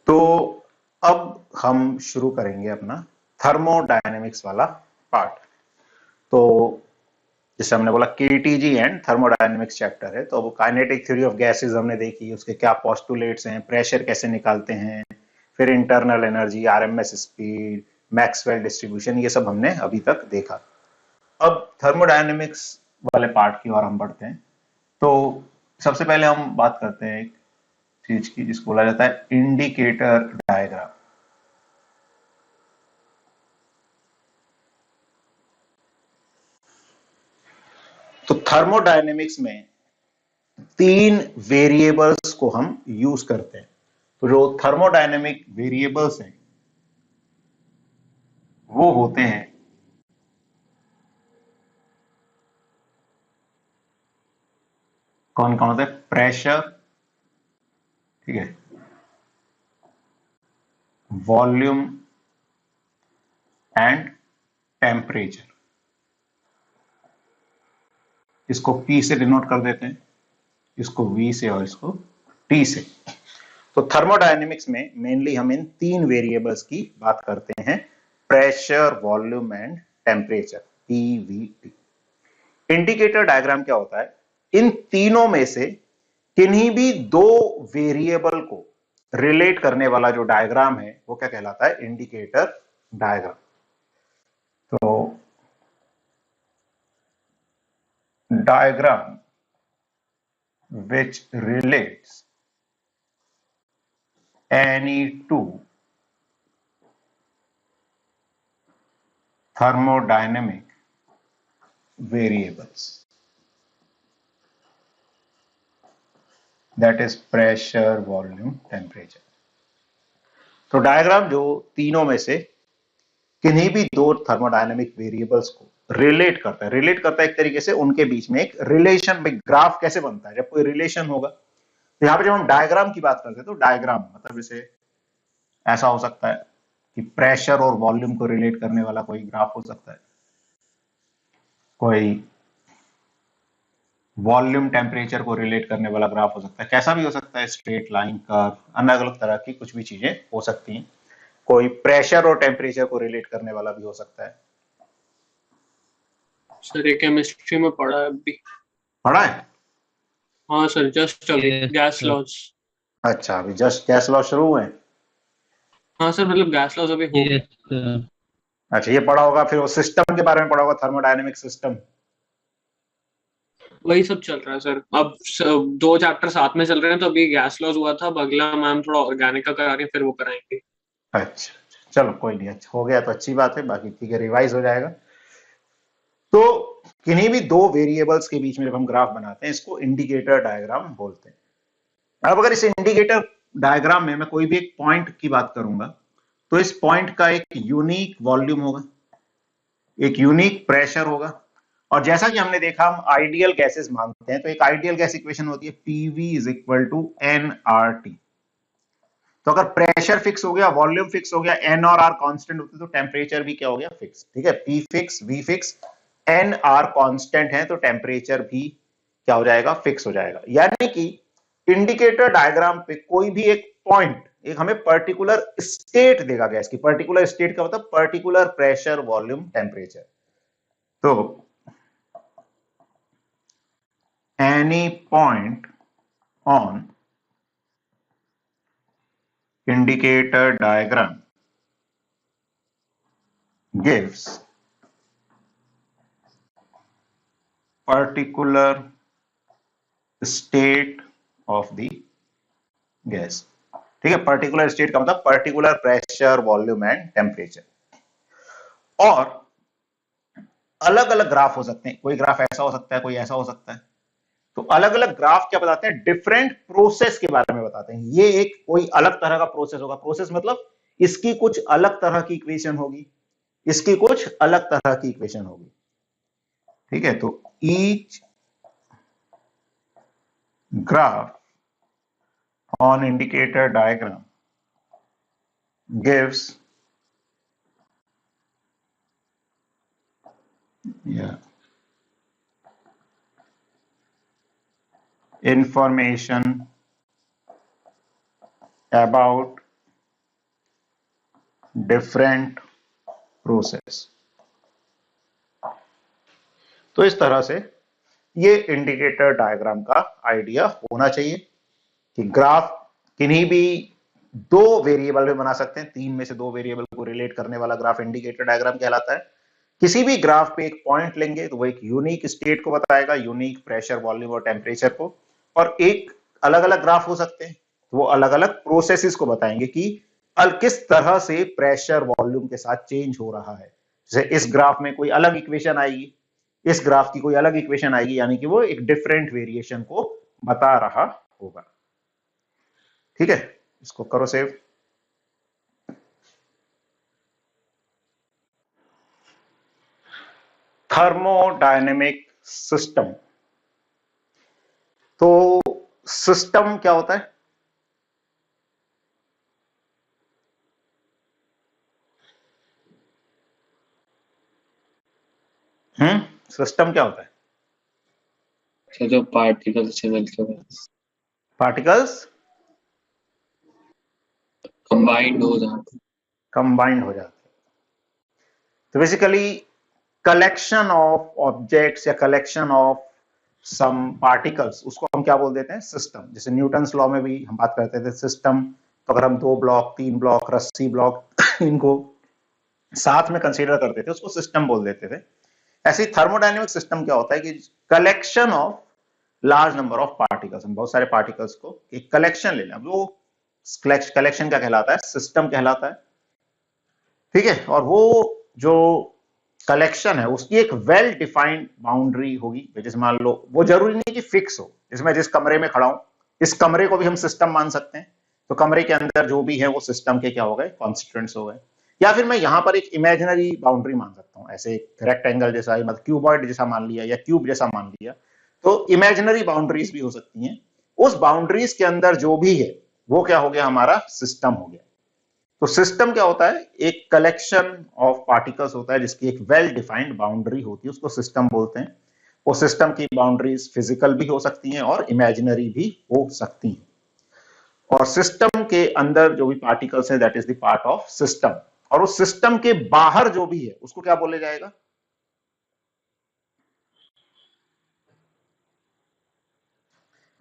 तो अब हम शुरू करेंगे अपना थर्मोडायनेमिक्स वाला पार्ट। तो जैसे हमने बोला केटीजी एंड थर्मोडायनेमिक्स चैप्टर है, तो वो काइनेटिक थ्योरी ऑफ गैसेस हमने देखी, उसके क्या पोस्टुलेट्स हैं, प्रेशर कैसे निकालते हैं, फिर internal energy, RMS speed, Maxwell distribution, ये सब हमने अभी तक देखा। अब थर्मोडायनेमिक्स वाले पार्ट की ओर हम बढ़ते हैं। तो सबसे पहले हम बात करते हैं एक चीज की जिसको बोला जाता है इंडिकेटर डायग्राम। तो थर्मोडायनेमिक्स में तीन वेरिएबल्स को हम यूज करते हैं। तो जो थर्मोडायनेमिक वेरिएबल्स हैं वो होते हैं कौन कौन होते हैं? प्रेशर, ठीक है, वॉल्यूम एंड टेम्परेचर। इसको P से डिनोट कर देते हैं, इसको V से और इसको T से। तो थर्मोडायनेमिक्स में मेनली हम इन तीन वेरिएबल्स की बात करते हैं, pressure, volume and temperature, PVT। Indicator diagram क्या होता है? इन तीनों में से किन्हीं भी दो वेरिएबल को रिलेट करने वाला जो डायग्राम है वो क्या कहलाता है? Indicator diagram. तो diagram which relates any two thermodynamic variables, that is pressure, volume, temperature। तो डायग्राम जो तीनों में से किन्हीं भी दो थर्मोडायनेमिक वेरिएबल्स को रिलेट करता है, रिलेट करता है एक तरीके से उनके बीच में एक रिलेशन, ग्राफ कैसे बनता है जब कोई रिलेशन होगा। तो यहां पे जब हम डायग्राम की बात करते हैं तो डायग्राम मतलब जैसे ऐसा हो सकता है कि प्रेशर और वॉल्यूम को रिलेट करने वाला कोई ग्राफ हो सकता है, कोई वॉल्यूम टेम्परेचर को रिलेट करने वाला ग्राफ हो सकता है, कैसा भी हो सकता है, स्ट्रेट लाइन, कर्व, अलग अलग तरह की कुछ भी चीजें हो सकती हैं। कोई प्रेशर और टेम्परेचर को रिलेट करने वाला भी हो सकता है। सर ये केमिस्ट्री में पढ़ा है अभी। पढ़ा है? हाँ सर, जस्ट अभी गैस लॉज। अच्छा, अभी जस्ट गैस लॉ शुरू हुए हैं। हाँ सर, मतलब गैस लॉज अभी हो गया। अच्छा, ये पढ़ा होगा, फिर वो सिस्टम के बारे में पढ़ा होगा, थर्मोडायनेमिक सिस्टम। वही सब चल रहा है सर। अब दो चैप्टर साथ में चल रहे हैं, तो अभी गैस लॉज हुआ था, अब अगला मैम थोड़ा ऑर्गेनिक का करा रही है, फिर वो कराएंगे। अच्छा, चलो कोई नहीं, अच्छा हो गया तो अच्छी बात है, बाकी ठीक है, रिवाइज हो जाएगा। तो किन्हीं भी दो वेरिएबल्स के बीच में जब हम ग्राफ बनाते हैं इसको इंडिकेटर डायग्राम बोलते हैं। अब अगर इस इंडिकेटर डायग्राम में मैं कोई भी एक पॉइंट की बात करूंगा तो इस पॉइंट का एक यूनिक वॉल्यूम होगा, एक यूनिक प्रेशर होगा, और जैसा कि हमने देखा हम आइडियल गैसेस मानते हैं, तो एक आइडियल गैस इक्वेशन होती है PV is equal to nRT। तो अगर प्रेशर फिक्स हो गया, वॉल्यूम फिक्स हो गया, N और R कांस्टेंट होते तो टेम्परेचर भी क्या हो गया? फिक्स। ठीक है, P fix, V fix, N R constant है तो टेम्परेचर भी क्या हो जाएगा? फिक्स हो जाएगा। यानी कि इंडिकेटर डायग्राम पे कोई भी एक पॉइंट एक हमें पर्टिकुलर स्टेट देगा गैस की। पर्टिकुलर स्टेट का मतलब पर्टिकुलर प्रेशर, वॉल्यूम, टेम्परेचर। तो any point on indicator diagram gives particular state of the gas। ठीक है, पर्टिकुलर स्टेट का मतलब particular pressure, volume and temperature. और अलग अलग ग्राफ हो सकते हैं, कोई ग्राफ ऐसा हो सकता है, कोई ऐसा हो सकता है। तो अलग अलग ग्राफ क्या बताते हैं? डिफरेंट प्रोसेस के बारे में बताते हैं। ये एक कोई अलग तरह का प्रोसेस होगा, प्रोसेस मतलब इसकी कुछ अलग तरह की इक्वेशन होगी, इसकी कुछ अलग तरह की इक्वेशन होगी। ठीक है, तो each graph on indicator diagram gives information about different process. तो इस तरह से ये इंडिकेटर डायग्राम का आइडिया होना चाहिए कि ग्राफ किन्हीं भी दो वेरिएबल में बना सकते हैं, तीन में से दो वेरिएबल को रिलेट करने वाला ग्राफ इंडिकेटर डायग्राम कहलाता है। किसी भी ग्राफ पे एक पॉइंट लेंगे तो वो एक यूनिक स्टेट को बताएगा, यूनिक प्रेशर, वॉल्यूम और टेम्परेचर को, और एक अलग अलग ग्राफ हो सकते हैं तो वो अलग अलग प्रोसेसेस को बताएंगे कि किस तरह से प्रेशर वॉल्यूम के साथ चेंज हो रहा है। जैसे इस ग्राफ में कोई अलग इक्वेशन आएगी, इस ग्राफ की कोई अलग इक्वेशन आएगी, यानी कि वो एक डिफरेंट वेरिएशन को बता रहा होगा। ठीक है, इसको करो सेव। Thermodynamic system. तो सिस्टम क्या होता है? सिस्टम क्या होता है? अच्छा, जो पार्टिकल्स से मिलकर पार्टिकल्स कंबाइंड हो जाते हैं। कंबाइंड हो जाते हैं। तो बेसिकली कलेक्शन ऑफ ऑब्जेक्ट्स या कलेक्शन ऑफ सम पार्टिकल्स, उसको हम क्या बोल देते हैं? सिस्टम। जैसे न्यूटन्स लॉ में भी हम बात करते थे सिस्टम, तो अगर हम दो ब्लॉक, तीन ब्लॉक, रस्सी ब्लॉक इनको साथ में कंसीडर करते थे उसको सिस्टम बोल देते थे। ऐसे ही थर्मोडायनेमिक सिस्टम क्या होता है कि collection of large number of particles, हम बहुत सारे पार्टिकल्स को एक कलेक्शन ले लें, वो कलेक्शन क्या कहलाता है? सिस्टम कहलाता है। ठीक है, और वो जो कलेक्शन है उसकी एक वेल डिफाइंड बाउंड्री होगी। जैसे मान लो, वो जरूरी नहीं कि फिक्स हो, जैसे मैं जिस कमरे में खड़ा हूं, इस कमरे को भी हम सिस्टम मान सकते हैं। तो कमरे के अंदर जो भी है वो सिस्टम के क्या हो गए? कॉन्स्टिट्यूएंट्स हो गए। या फिर मैं यहां पर एक इमेजिनरी बाउंड्री मान सकता हूं, ऐसे रेक्टेंगल जैसा, मतलब क्यूबॉइड जैसा मान लिया या क्यूब जैसा मान लिया। तो इमेजिनरी बाउंड्रीज भी हो सकती हैं। उस बाउंड्रीज के अंदर जो भी है वो क्या हो गया? हमारा सिस्टम हो गया। तो सिस्टम क्या होता है? एक कलेक्शन ऑफ पार्टिकल्स होता है जिसकी एक वेल डिफाइंड बाउंड्री होती है, उसको सिस्टम बोलते हैं। वो सिस्टम की बाउंड्रीज फिजिकल भी हो सकती हैं और इमेजिनरी भी हो सकती हैं। और सिस्टम के अंदर जो भी पार्टिकल्स है that is the part of system. और उस सिस्टम के बाहर जो भी है उसको क्या बोले जाएगा?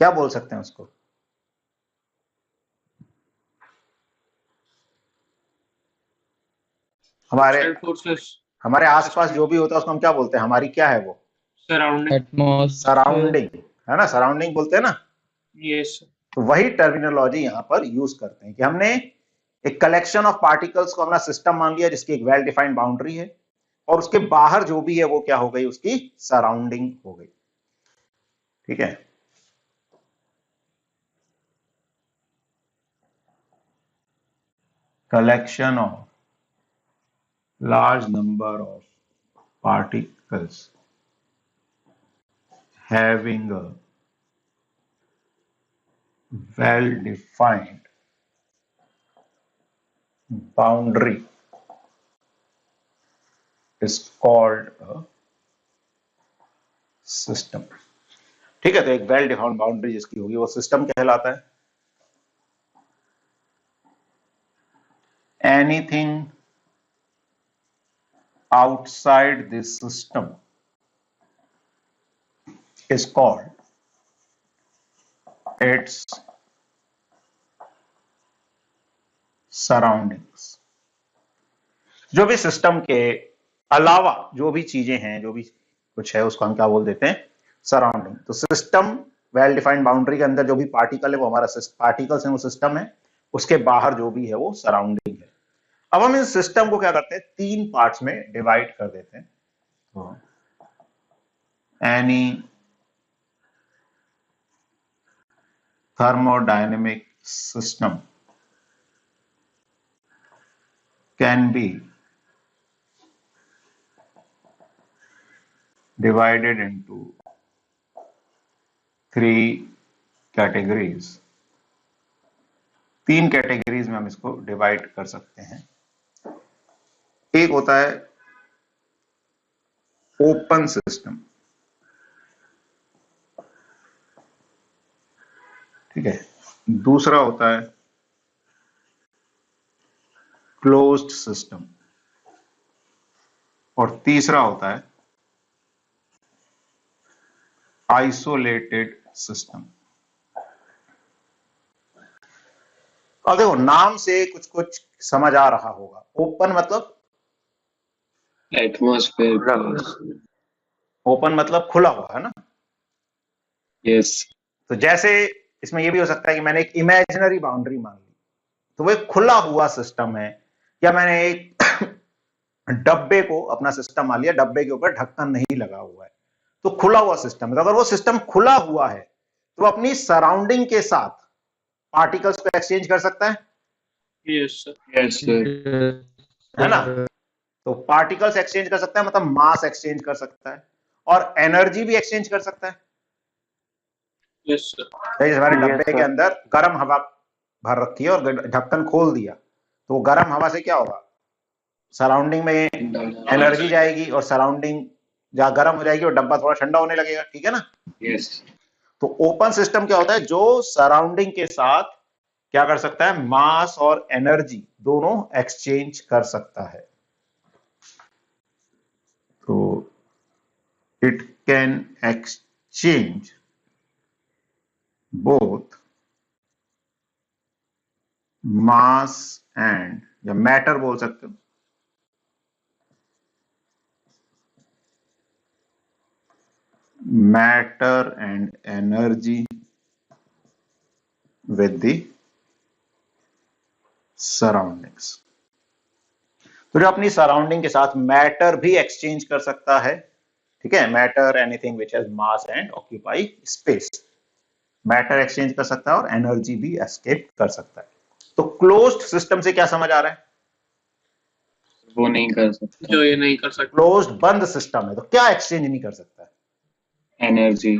क्या बोल सकते हैं उसको? हमारे आउटसाइड फोर्सेस, हमारे आसपास जो भी होता है उसको हम क्या बोलते हैं? हमारी क्या है वो? Surrounding, atmosphere. सराउंडिंग, है ना? सराउंडिंग बोलते हैं ना। यस। तो वही टर्मिनोलॉजी यहां पर यूज करते हैं कि हमने एक कलेक्शन ऑफ पार्टिकल्स को अपना सिस्टम मान लिया जिसकी एक वेल डिफाइंड बाउंड्री है, और उसके बाहर जो भी है वो क्या हो गई? उसकी सराउंडिंग हो गई। ठीक है, collection of large number of particles having a well defined boundary is called a system। ठीक है, तो एक वेल डिफाइंड बाउंड्री जिसकी होगी वो सिस्टम कहलाता है। Anything outside this system is called its surroundings। जो भी सिस्टम के अलावा जो भी चीजें हैं, जो भी कुछ है, उसको हम क्या बोल देते हैं? सराउंडिंग। तो सिस्टम वेल डिफाइंड बाउंड्री के अंदर जो भी पार्टिकल है वो हमारा पार्टिकल्स है, वो सिस्टम है। उसके बाहर जो भी है वो सराउंडिंग है। अब हम इस सिस्टम को क्या करते हैं? तीन पार्ट्स में डिवाइड कर देते हैं। तो any thermodynamic system can be divided into three categories। तीन कैटेगरीज में हम इसको डिवाइड कर सकते हैं। एक होता है ओपन सिस्टम, ठीक है। दूसरा होता है क्लोज्ड सिस्टम, और तीसरा होता है आइसोलेटेड सिस्टम। अब देखो नाम से कुछ कुछ समझ आ रहा होगा। ओपन मतलब एटमॉस्फेयर। ओपन मतलब खुला हुआ, है ना। यस। तो जैसे इसमें ये भी हो सकता है कि मैंने एक इमेजिनरी बाउंड्री मान ली, तो वो एक खुला हुआ सिस्टम है। या मैंने एक डब्बे को अपना सिस्टम मान लिया, डब्बे के ऊपर ढक्कन नहीं लगा हुआ है, तो खुला हुआ सिस्टम है। तो अगर वो सिस्टम खुला हुआ है तो अपनी सराउंडिंग के साथ पार्टिकल्स को एक्सचेंज कर सकता है, यस सर। Yes sir. है ना। तो पार्टिकल्स एक्सचेंज कर सकता है मतलब मास एक्सचेंज कर सकता है, और एनर्जी भी एक्सचेंज कर सकता है। Yes sir. जैसे हमारे डब्बे के अंदर गर्म हवा भर रखी है और ढक्कन खोल दिया, तो वो गर्म हवा से क्या होगा, सराउंडिंग में एनर्जी जाएगी और सराउंडिंग जहां गर्म हो जाएगी और डब्बा थोड़ा ठंडा होने लगेगा, ठीक है ना। यस। तो ओपन सिस्टम क्या होता है, जो सराउंडिंग के साथ क्या कर सकता है, मास और एनर्जी दोनों एक्सचेंज कर सकता है। तो it can exchange both mass and, या मैटर बोल सकते हो, matter and energy with the surroundings. तो जो अपनी सराउंडिंग के साथ मैटर भी एक्सचेंज कर सकता है, ठीक है। Matter anything which has mass and occupy space, matter exchange कर सकता है और एनर्जी भी एस्केप कर सकता है। तो क्लोज्ड सिस्टम से क्या समझ आ रहा है, वो नहीं कर सकता, जो ये नहीं कर सकता। क्लोज्ड बंद सिस्टम है तो क्या एक्सचेंज नहीं कर सकता है, एनर्जी,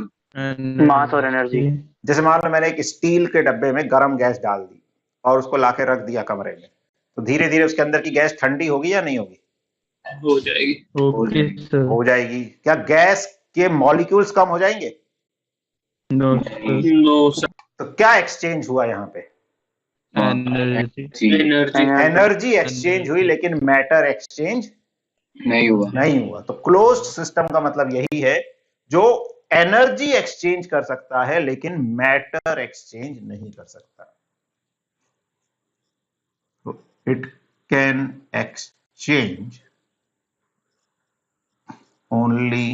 मास और एनर्जी। जैसे मान लो मैंने एक स्टील के डब्बे में गर्म गैस डाल दी और उसको लाके रख दिया कमरे में, तो धीरे धीरे उसके अंदर की गैस ठंडी होगी या नहीं होगी, हो जाएगी। Okay sir. हो जाएगी। क्या गैस के मॉलिक्यूल्स कम हो जाएंगे, नो नो सर। तो क्या एक्सचेंज हुआ यहाँ पे, एनर्जी। एनर्जी। एनर्जी एक्सचेंज हुई, लेकिन मैटर एक्सचेंज नहीं हुआ। नहीं हुआ। तो क्लोज्ड सिस्टम का मतलब यही है, जो एनर्जी एक्सचेंज कर सकता है लेकिन मैटर एक्सचेंज नहीं कर सकता। तो it can exchange only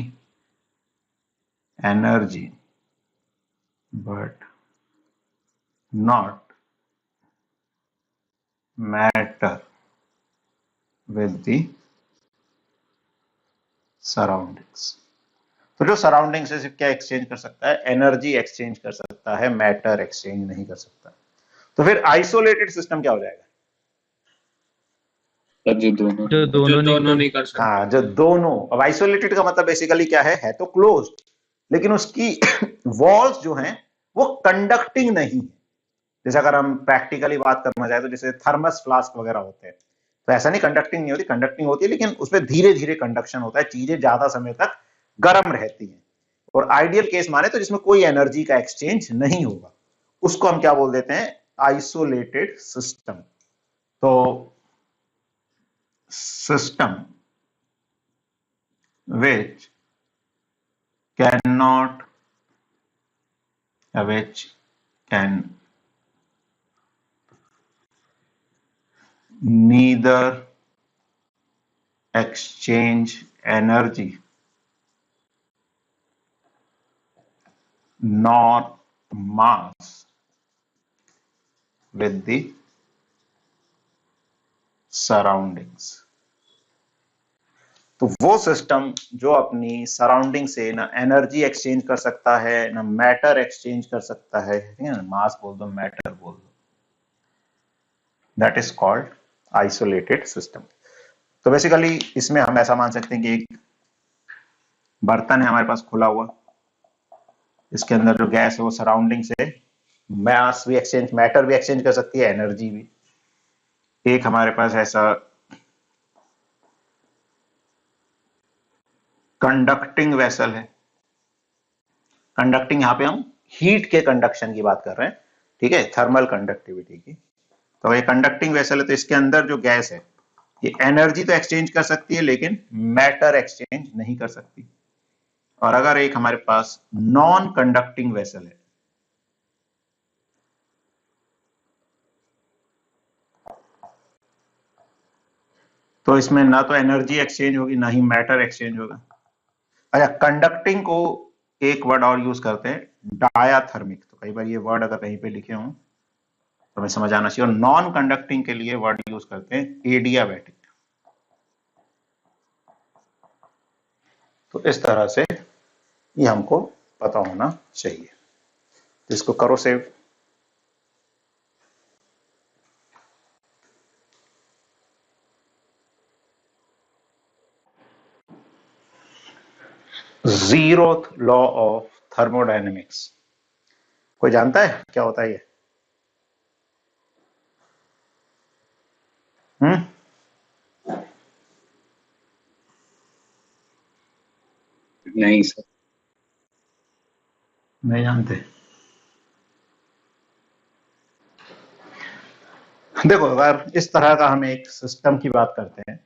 energy but not matter with the surroundings. तो जो सराउंडिंग से सिर्फ क्या एक्सचेंज कर सकता है, एनर्जी एक्सचेंज कर सकता है, मैटर एक्सचेंज नहीं कर सकता। तो फिर आइसोलेटेड सिस्टम क्या हो जाएगा, जो दोनों नहीं कर सकते। हाँ, जो दोनों। अब आइसोलेटेड का मतलब बेसिकली क्या है तो क्लोज्ड, लेकिन उसकी वॉल्स जो हैं वो कंडक्टिंग नहीं है। जैसे अगर हम प्रैक्टिकली बात करना चाहे तो जैसे थर्मस फ्लास्क वगैरह होते हैं, तो ऐसा नहीं कंडक्टिंग नहीं होती, कंडक्टिंग होती है, लेकिन उसमें धीरे धीरे कंडक्शन होता है, चीजें ज्यादा समय तक गर्म रहती हैं। और आइडियल केस माने तो जिसमें कोई एनर्जी का एक्सचेंज नहीं होगा, उसको हम क्या बोल देते हैं, आइसोलेटेड सिस्टम। तो system which cannot which can neither exchange energy nor mass with the surroundings। तो वो सिस्टम जो अपनी सराउंडिंग से ना एनर्जी एक्सचेंज कर सकता है ना मैटर एक्सचेंज कर सकता है, ठीक है ना, मास बोल दो मैटर बोल दो, that is called isolated system. तो बेसिकली इसमें हम ऐसा मान सकते हैं कि एक बर्तन है हमारे पास खुला हुआ, इसके अंदर जो गैस है वो सराउंडिंग से मास भी एक्सचेंज, मैटर भी एक्सचेंज कर सकती है, एनर्जी भी। एक हमारे पास ऐसा कंडक्टिंग वेसल है, कंडक्टिंग यहां पे हम हीट के कंडक्शन की बात कर रहे हैं, ठीक है, थर्मल कंडक्टिविटी की। तो ये कंडक्टिंग वेसल है, तो इसके अंदर जो गैस है ये एनर्जी तो एक्सचेंज कर सकती है लेकिन मैटर एक्सचेंज नहीं कर सकती। और अगर एक हमारे पास नॉन कंडक्टिंग वेसल है, तो इसमें ना तो एनर्जी एक्सचेंज होगी ना ही मैटर एक्सचेंज होगा। अच्छा, कंडक्टिंग को एक वर्ड और यूज करते हैं, डायाथर्मिक। तो कई बार ये वर्ड अगर कहीं पे लिखे हों तो हमें समझ आना चाहिए। और नॉन कंडक्टिंग के लिए वर्ड यूज करते हैं एडियाबैटिक। तो इस तरह से ये हमको पता होना चाहिए। तो इसको करो save. Zeroth law of thermodynamics, कोई जानता है क्या होता है ये? नहीं सर, नहीं जानते। देखो, अगर इस तरह का हम एक सिस्टम की बात करते हैं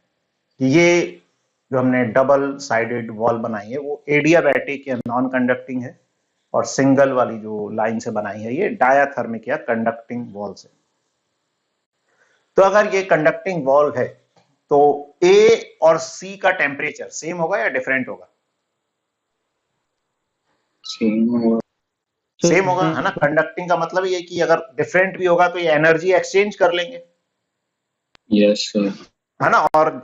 कि ये जो हमने डबल साइडेड वॉल बनाई है वो एडियाबैटिक या नॉन कंडक्टिंग है, और सिंगल वाली जो लाइन से बनाई है ये डायाथर्मिक या कंडक्टिंग वॉल से। तो अगर ये कंडक्टिंग वॉल है तो ए और सी का टेम्परेचर सेम होगा या डिफरेंट होगा? सेम होगा, है ना। कंडक्टिंग का मतलब ये कि अगर डिफरेंट भी होगा तो ये एनर्जी एक्सचेंज कर लेंगे। Yes sir. है ना। और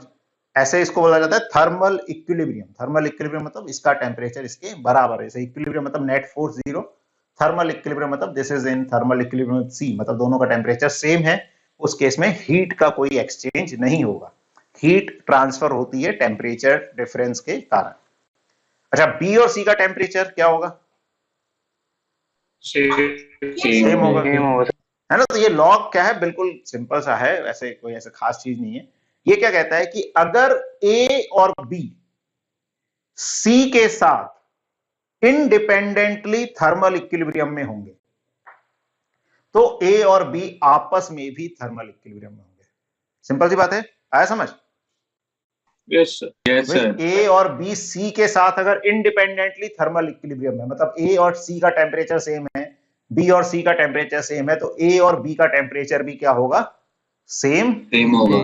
ऐसे इसको बोला जाता है थर्मल इक्विलिब्रियम। थर्मल इक्विलिब्रियम मतलब इसका टेम्परेचर इसके बराबर है। इक्विलिब्रियम मतलब net force zero, thermal equilibrium मतलब this is in thermal equilibrium see, मतलब दोनों का टेम्परेचर सेम है। उस केस में हीट का कोई एक्सचेंज नहीं होगा, हीट ट्रांसफर होती है टेम्परेचर डिफरेंस के कारण। अच्छा, बी और सी का टेम्परेचर क्या होगा? सेम होगा, है ना। तो ये लॉग क्या है, बिल्कुल सिंपल सा है, ऐसे कोई ऐसे खास चीज नहीं है। ये क्या कहता है कि अगर ए और बी सी के साथ इंडिपेंडेंटली थर्मल इक्विलिब्रियम में होंगे तो ए और बी आपस में भी थर्मल इक्विलिब्रियम में होंगे। सिंपल सी बात है, आया समझ? Yes sir. ए और बी सी के साथ अगर इंडिपेंडेंटली थर्मल इक्विलिब्रियम है, मतलब ए और सी का टेम्परेचर सेम है, बी और सी का टेम्परेचर सेम है, तो ए और बी का टेम्परेचर भी क्या होगा? सेम होगा।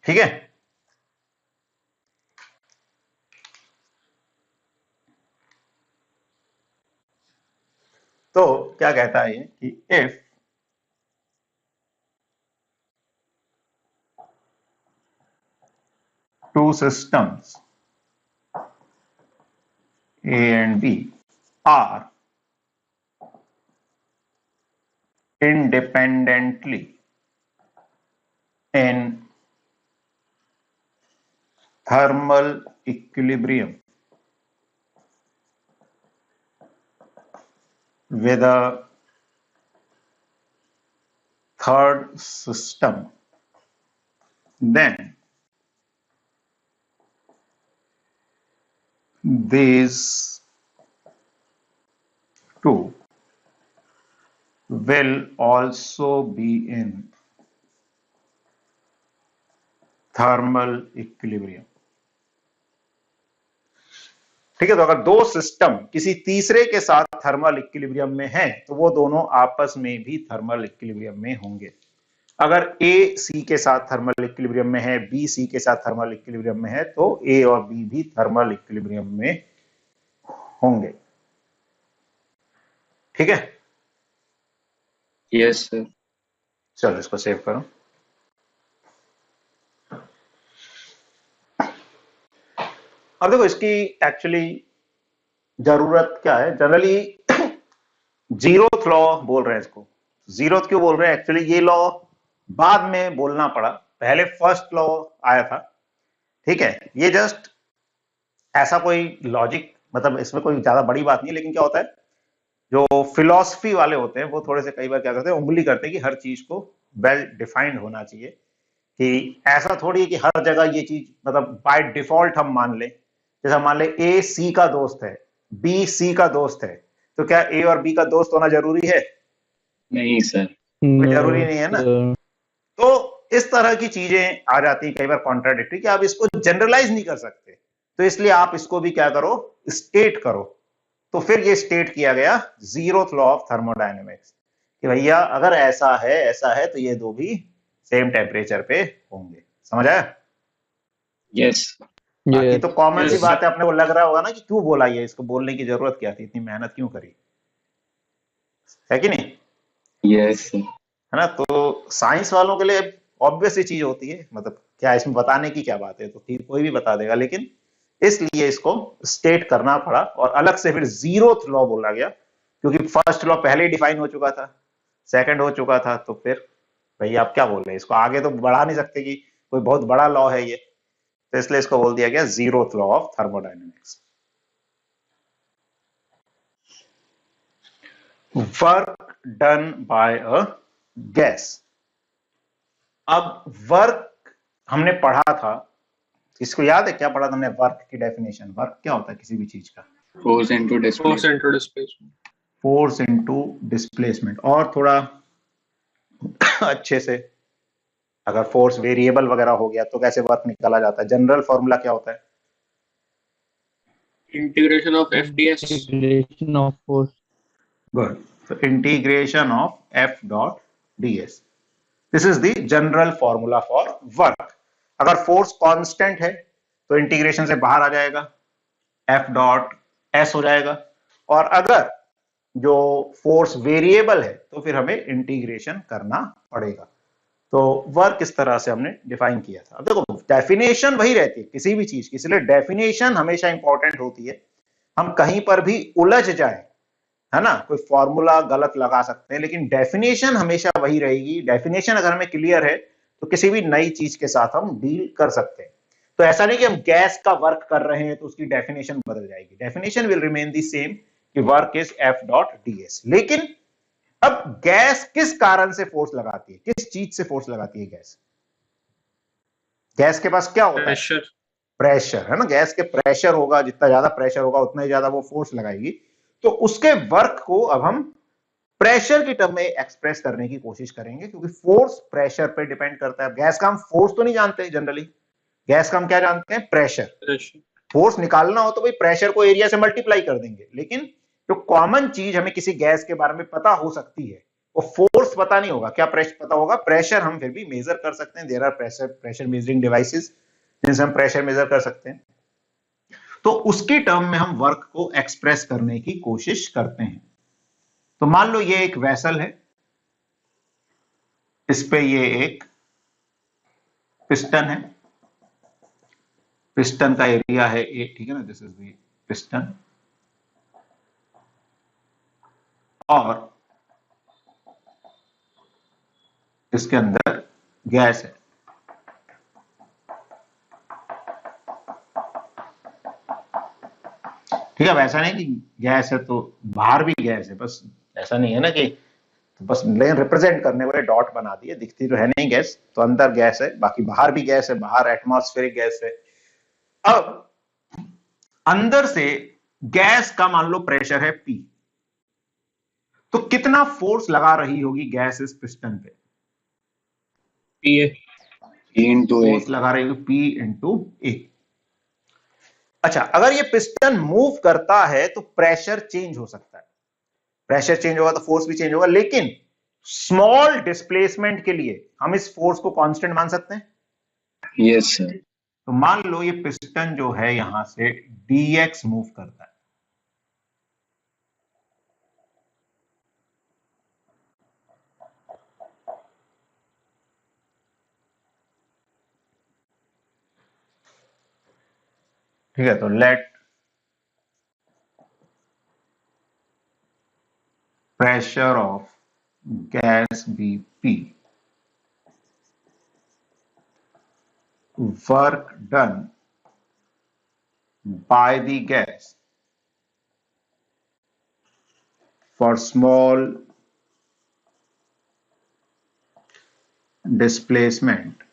ठीक है। तो क्या कहता है ये कि if two systems A and B are independently in thermal equilibrium with a third system, then these two will also be in thermal equilibrium। ठीक है। तो अगर दो सिस्टम किसी तीसरे के साथ थर्मल इक्विलिब्रियम में हैं तो वो दोनों आपस में भी थर्मल इक्विलिब्रियम में होंगे। अगर ए सी के साथ थर्मल इक्विलिब्रियम में है, बी सी के साथ थर्मल इक्विलिब्रियम में है, तो ए और बी भी थर्मल इक्विलिब्रियम में होंगे। ठीक है। Yes sir. चलो इसको सेव करो। अब देखो, इसकी एक्चुअली जरूरत क्या है? जनरली जीरोथ लॉ बोल रहे हैं इसको। जीरोथ क्यों बोल रहे हैं? एक्चुअली ये लॉ बाद में बोलना पड़ा, पहले फर्स्ट लॉ आया था। ठीक है। ये जस्ट ऐसा कोई लॉजिक, मतलब इसमें कोई ज्यादा बड़ी बात नहीं, लेकिन क्या होता है, जो फिलॉसफी वाले होते हैं वो थोड़े से कई बार क्या करते हैं, उंगली करते हैं कि हर चीज को वेल डिफाइंड होना चाहिए, कि ऐसा थोड़ी है कि हर जगह ये चीज मतलब बाय डिफॉल्ट हम मान ले। जैसा मान ले ए सी का दोस्त है, बी सी का दोस्त है, तो क्या ए और बी का दोस्त होना जरूरी है? नहीं सर। कोई जरूरी नहीं है ना। तो इस तरह की चीजें आ जाती हैं कई बार कॉन्ट्राडिक्टरी कि आप इसको जनरलाइज नहीं कर सकते, तो इसलिए आप इसको भी क्या करो, स्टेट करो। तो फिर ये स्टेट किया गया जीरोथ लॉ ऑफ थर्मोडायनेमिक्स कि भैया अगर ऐसा है तो ये दो भी सेम टेम्परेचर पे होंगे। समझ आया? यस बाकी तो कॉमन सी Yes. बात है, अपने को लग रहा होगा ना कि क्यों बोला ये, इसको बोलने की जरूरत क्या थी, इतनी मेहनत क्यों करी, है कि नहीं? यस है ना? तो साइंस वालों के लिए ऑब्वियस ही चीज होती है, मतलब क्या इसमें बताने की क्या बात है, तो ठीक कोई भी बता देगा, लेकिन इसलिए इसको स्टेट करना पड़ा और अलग से फिर जीरोथ लॉ बोला गया, क्योंकि फर्स्ट लॉ पहले ही डिफाइन हो चुका था, सेकंड हो चुका था, तो फिर भैया आप क्या बोल रहे हैं, इसको आगे तो बढ़ा नहीं सकते कि कोई बहुत बड़ा लॉ है ये, तो इसलिए इसको बोल दिया गया zeroth law of thermodynamics. Work done bye a gas. अब वर्क हमने पढ़ा था, इसको याद है क्या पढ़ा था हमने वर्क की डेफिनेशन? वर्क क्या होता है किसी भी चीज का? Force into force displacement. Into displacement. Force into displacement. और थोड़ा अच्छे से, अगर फोर्स वेरिएबल वगैरह हो गया तो कैसे वर्क निकाला जाता है? जनरल फॉर्मूला क्या होता है? Integration of FDS। Integration of force. Good. तो integration of F dot ds, this is the general formula for work. अगर फोर्स कांस्टेंट है तो इंटीग्रेशन से बाहर आ जाएगा, एफ डॉट एस हो जाएगा, और अगर जो फोर्स वेरिएबल है तो फिर हमें इंटीग्रेशन करना पड़ेगा। तो वर्क इस तरह से हमने डिफाइन किया था। अब देखो डेफिनेशन वही रहती है किसी भी चीज की, इसलिए डेफिनेशन हमेशा इंपॉर्टेंट होती है। हम कहीं पर भी उलझ जाए, है ना, कोई फॉर्मूला गलत लगा सकते हैं, लेकिन डेफिनेशन हमेशा वही रहेगी। डेफिनेशन अगर हमें क्लियर है तो किसी भी नई चीज के साथ हम डील कर सकते हैं। तो ऐसा नहीं कि हम गैस का वर्क कर रहे हैं तो उसकी डेफिनेशन बदल जाएगी, definition will remain the same कि work is F dot ds। लेकिन अब गैस किस कारण से फोर्स लगाती है, किस चीज से फोर्स लगाती है गैस? गैस के पास क्या होता है? प्रेशर। प्रेशर, है ना। गैस के प्रेशर होगा, जितना ज्यादा प्रेशर होगा उतना ही ज्यादा वो फोर्स लगाएगी। तो उसके वर्क को अब हम प्रेशर की टर्म में एक्सप्रेस करने की कोशिश करेंगे, क्योंकि फोर्स प्रेशर पे डिपेंड करता है। गैस का हम फोर्स तो नहीं जानते जनरली, गैस का हम क्या जानते हैं? प्रेशर। फोर्स निकालना हो तो भाई प्रेशर को एरिया से मल्टीप्लाई कर देंगे, लेकिन जो कॉमन चीज हमें किसी गैस के बारे में पता हो सकती है वो फोर्स पता नहीं होगा। क्या प्रेशर पता होगा? प्रेशर हम फिर भी मेजर कर सकते हैं, there are pressure measuring devices जिनसे हम प्रेशर मेजर कर सकते हैं। तो उसकी टर्म में हम वर्क को एक्सप्रेस करने की कोशिश करते हैं। तो मान लो ये एक वेसल है, इस पे ये एक पिस्टन है, पिस्टन का एरिया है ए, ठीक है ना, दिस इज द पिस्टन, और इसके अंदर गैस है। ठीक है, वैसा नहीं कि गैस है तो बाहर भी गैस है, बस ऐसा नहीं है ना कि तो बस रिप्रेजेंट करने वाले डॉट बना दिए, दिखती तो है नहीं गैस, तो अंदर गैस है, बाकी बाहर भी गैस है, बाहर एटमॉस्फेरिक गैस है। अब अंदर से गैस का मान लो प्रेशर है P, तो कितना फोर्स लगा रही होगी गैस इस पिस्टन पे? फोर्स लगा रही होगी P इंटू ए। अच्छा, अगर ये पिस्टन मूव करता है तो प्रेशर चेंज हो सकता है, प्रेशर चेंज होगा तो फोर्स भी चेंज होगा, लेकिन स्मॉल डिस्प्लेसमेंट के लिए हम इस फोर्स को कांस्टेंट मान सकते हैं। Yes sir. तो मान लो ये पिस्टन जो है यहां से dx मूव करता है, ठीक है, तो late pressure of gas be P, work done by the gas for small displacement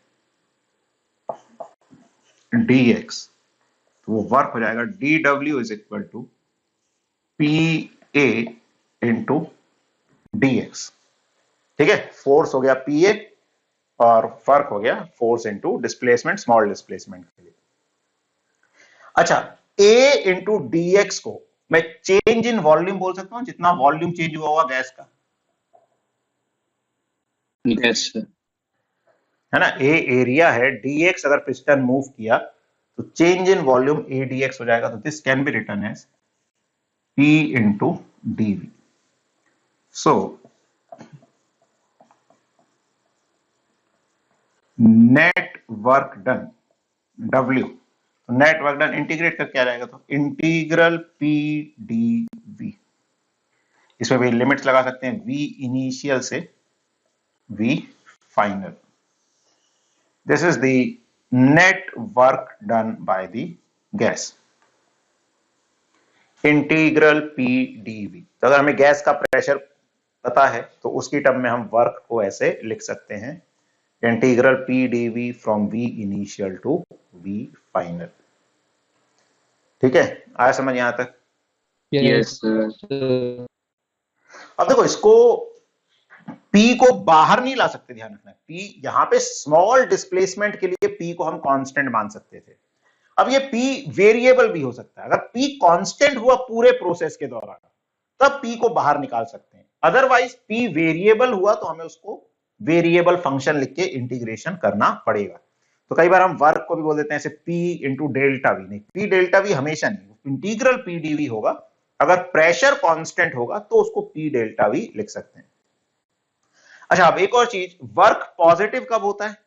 dx, तो वो वर्क हो जाएगा dw is equal to pa into dx। ठीक है, फोर्स हो गया PA और वर्क हो गया force into displacement, small displacement के लिए। अच्छा, A इंटू dx को मैं चेंज इन वॉल्यूम बोल सकता हूं, जितना वॉल्यूम चेंज हुआ होगा गैस का, Yes, sir. है ना। A एरिया है, dx अगर पिस्टन मूव किया तो change in volume A dx हो जाएगा। तो this can be written as P into dV। So net work done W, तो नेट वर्क डन इंटीग्रेट करके आ जाएगा, तो इंटीग्रल P dV। इसमें भी लिमिट्स लगा सकते हैं, V इनिशियल से V final. This is the net work done by the gas, integral P dV। तो अगर हमें गैस का प्रेशर पता है तो उसकी टर्म में हम वर्क को ऐसे लिख सकते हैं, integral P dV from V initial to V final. ठीक है, आया समझ यहां तक? Yes, sir. अब देखो, इसको P को बाहर नहीं ला सकते, ध्यान रखना। P यहां पे स्मॉल डिस्प्लेसमेंट के लिए P को हम कांस्टेंट मान सकते थे। अब ये P वेरिएबल भी हो सकता है। अगर P कांस्टेंट हुआ पूरे प्रोसेस के दौरान तब P को बाहर निकाल सकते हैं, अदरवाइज P वेरिएबल हुआ तो हमें उसको वेरिएबल फंक्शन लिख के इंटीग्रेशन करना पड़ेगा। तो कई बार हम वर्क को भी बोल देते हैं ऐसे P इंटू डेल्टा वी, नहीं, P डेल्टा वी हमेशा नहीं, इंटीग्रल P dV होगा। अगर प्रेशर कांस्टेंट होगा तो उसको P डेल्टा वी लिख सकते हैं। अच्छा, अब एक और चीज, वर्क पॉजिटिव कब होता है?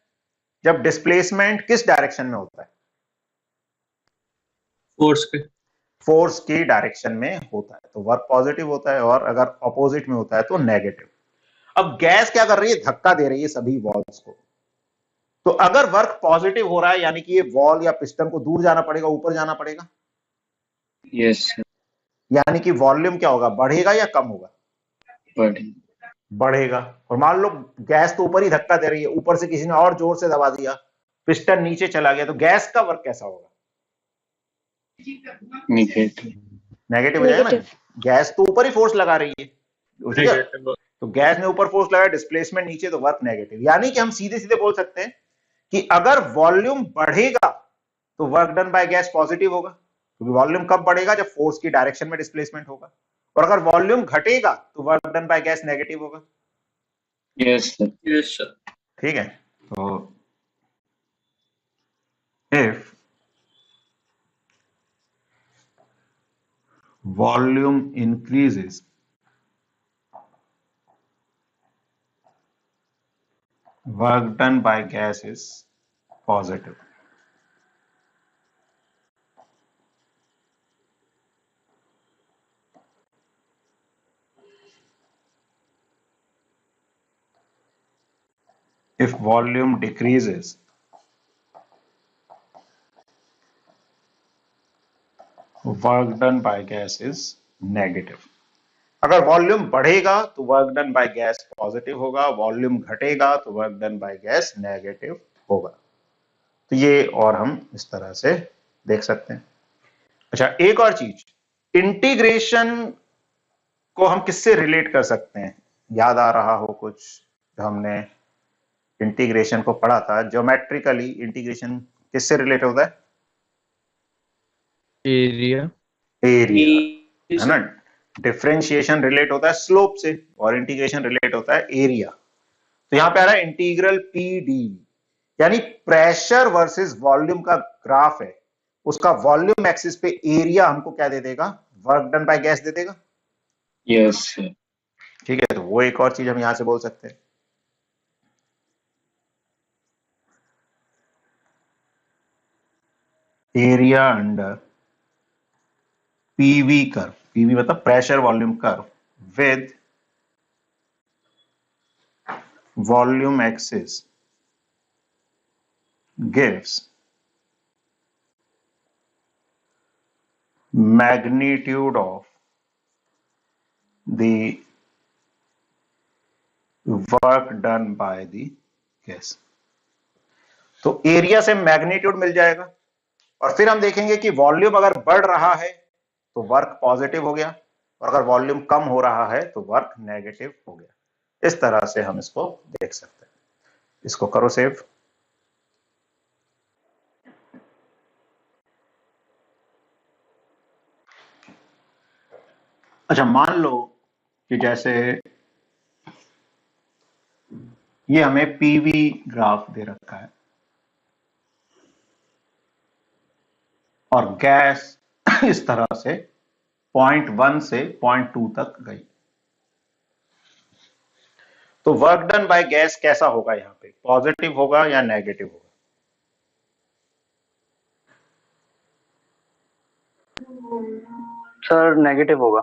जब डिस्प्लेसमेंट किस डायरेक्शन में होता है? फोर्स की डायरेक्शन में होता है, तो वर्क पॉजिटिव होता है। और अगर ऑपोजिट में होता है तो नेगेटिव। अब गैस क्या कर रही है? धक्का दे रही है सभी वॉल्स को। तो अगर वर्क पॉजिटिव हो रहा है यानी कि ये वॉल या पिस्टन को दूर जाना पड़ेगा, ऊपर जाना पड़ेगा। Yes, sir. यानी कि वॉल्यूम क्या होगा, बढ़ेगा या कम होगा? बढ़ेगा। और मान लो गैस तो ऊपर ही धक्का दे रही है, ऊपर से किसी ने और जोर से दबा दिया, पिस्टन नीचे चला गया, तो गैस का वर्क कैसा होगा? नेगेटिव हो जाएगा ना। गैस तो ऊपर ही फोर्स लगा रही है, ठीक है? तो गैस ने ऊपर फोर्स लगाया, डिस्प्लेसमेंट नीचे, तो वर्क नेगेटिव। यानी कि हम सीधे सीधे बोल सकते हैं कि अगर वॉल्यूम बढ़ेगा तो work done by gas positive होगा, क्योंकि वॉल्यूम कब बढ़ेगा? जब फोर्स की डायरेक्शन में डिस्प्लेसमेंट होगा। और अगर वॉल्यूम घटेगा तो work done by gas negative होगा। Yes, sir. Yes, sir. ठीक है, तो if volume increases, work done by gas is positive. If volume decreases, work done by gas is negative. अगर वॉल्यूम बढ़ेगा तो work done by gas positive होगा, volume घटेगा तो work done by gas negative होगा। तो ये और हम इस तरह से देख सकते हैं। अच्छा, एक और चीज, इंटीग्रेशन को हम किससे रिलेट कर सकते हैं? याद आ रहा हो कुछ जो हमने इंटीग्रेशन को पढ़ा था, ज्योमेट्रिकली इंटीग्रेशन किससे रिलेट होता है? एरिया है ना। डिफरेंशिएशन रिलेट होता है स्लोप से और इंटीग्रेशन रिलेट होता है एरिया। तो यहां पे आ रहा है इंटीग्रल P dV, यानी प्रेशर वर्सेस वॉल्यूम का ग्राफ है, उसका वॉल्यूम एक्सिस पे एरिया हमको क्या दे देगा? वर्क डन बाय गैस दे देगा। Yes, sir. ठीक है, तो वो एक और चीज हम यहां से बोल सकते हैं। Area under PV curve, PV मतलब pressure volume curve, with volume axis gives magnitude of the work done by the gas। तो एरिया से मैग्नीट्यूड मिल जाएगा और फिर हम देखेंगे कि वॉल्यूम अगर बढ़ रहा है तो वर्क पॉजिटिव हो गया और अगर वॉल्यूम कम हो रहा है तो वर्क नेगेटिव हो गया। इस तरह से हम इसको देख सकते हैं। इसको करो सेव। अच्छा, मान लो कि जैसे ये हमें पीवी ग्राफ दे रखा है और गैस इस तरह से 0.1 से 0.2 तक गई, तो वर्क डन बाय गैस कैसा होगा? यहां पे पॉजिटिव होगा या नेगेटिव होगा? सर नेगेटिव होगा।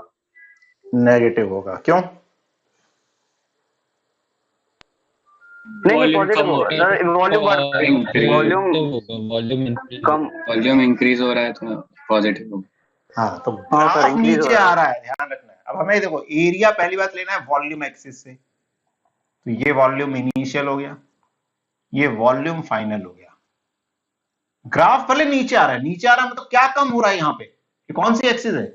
नेगेटिव होगा, क्यों? नहीं वॉल्यूम पॉजिटिव कम हो होगा रहा है सर, वॉल्यूम कम वॉल्यूम इंक्रीज हो रहा है तो पॉजिटिव होगा। हाँ, तो हाँ सर, ग्राफ increase हो नीचे रहा है। आ रहा है, ध्यान रखना है। अब हमें देखो एरिया पहली बात लेना है वॉल्यूम एक्सिस से, तो ये वॉल्यूम इनिशियल हो गया, ये वॉल्यूम फाइनल हो गया। ग्राफ पहले नीचे आ रहा है, नीचे आ रहा है मतलब क्या कम हो रहा है यहाँ पे? ये कौन सी एक्सिस है?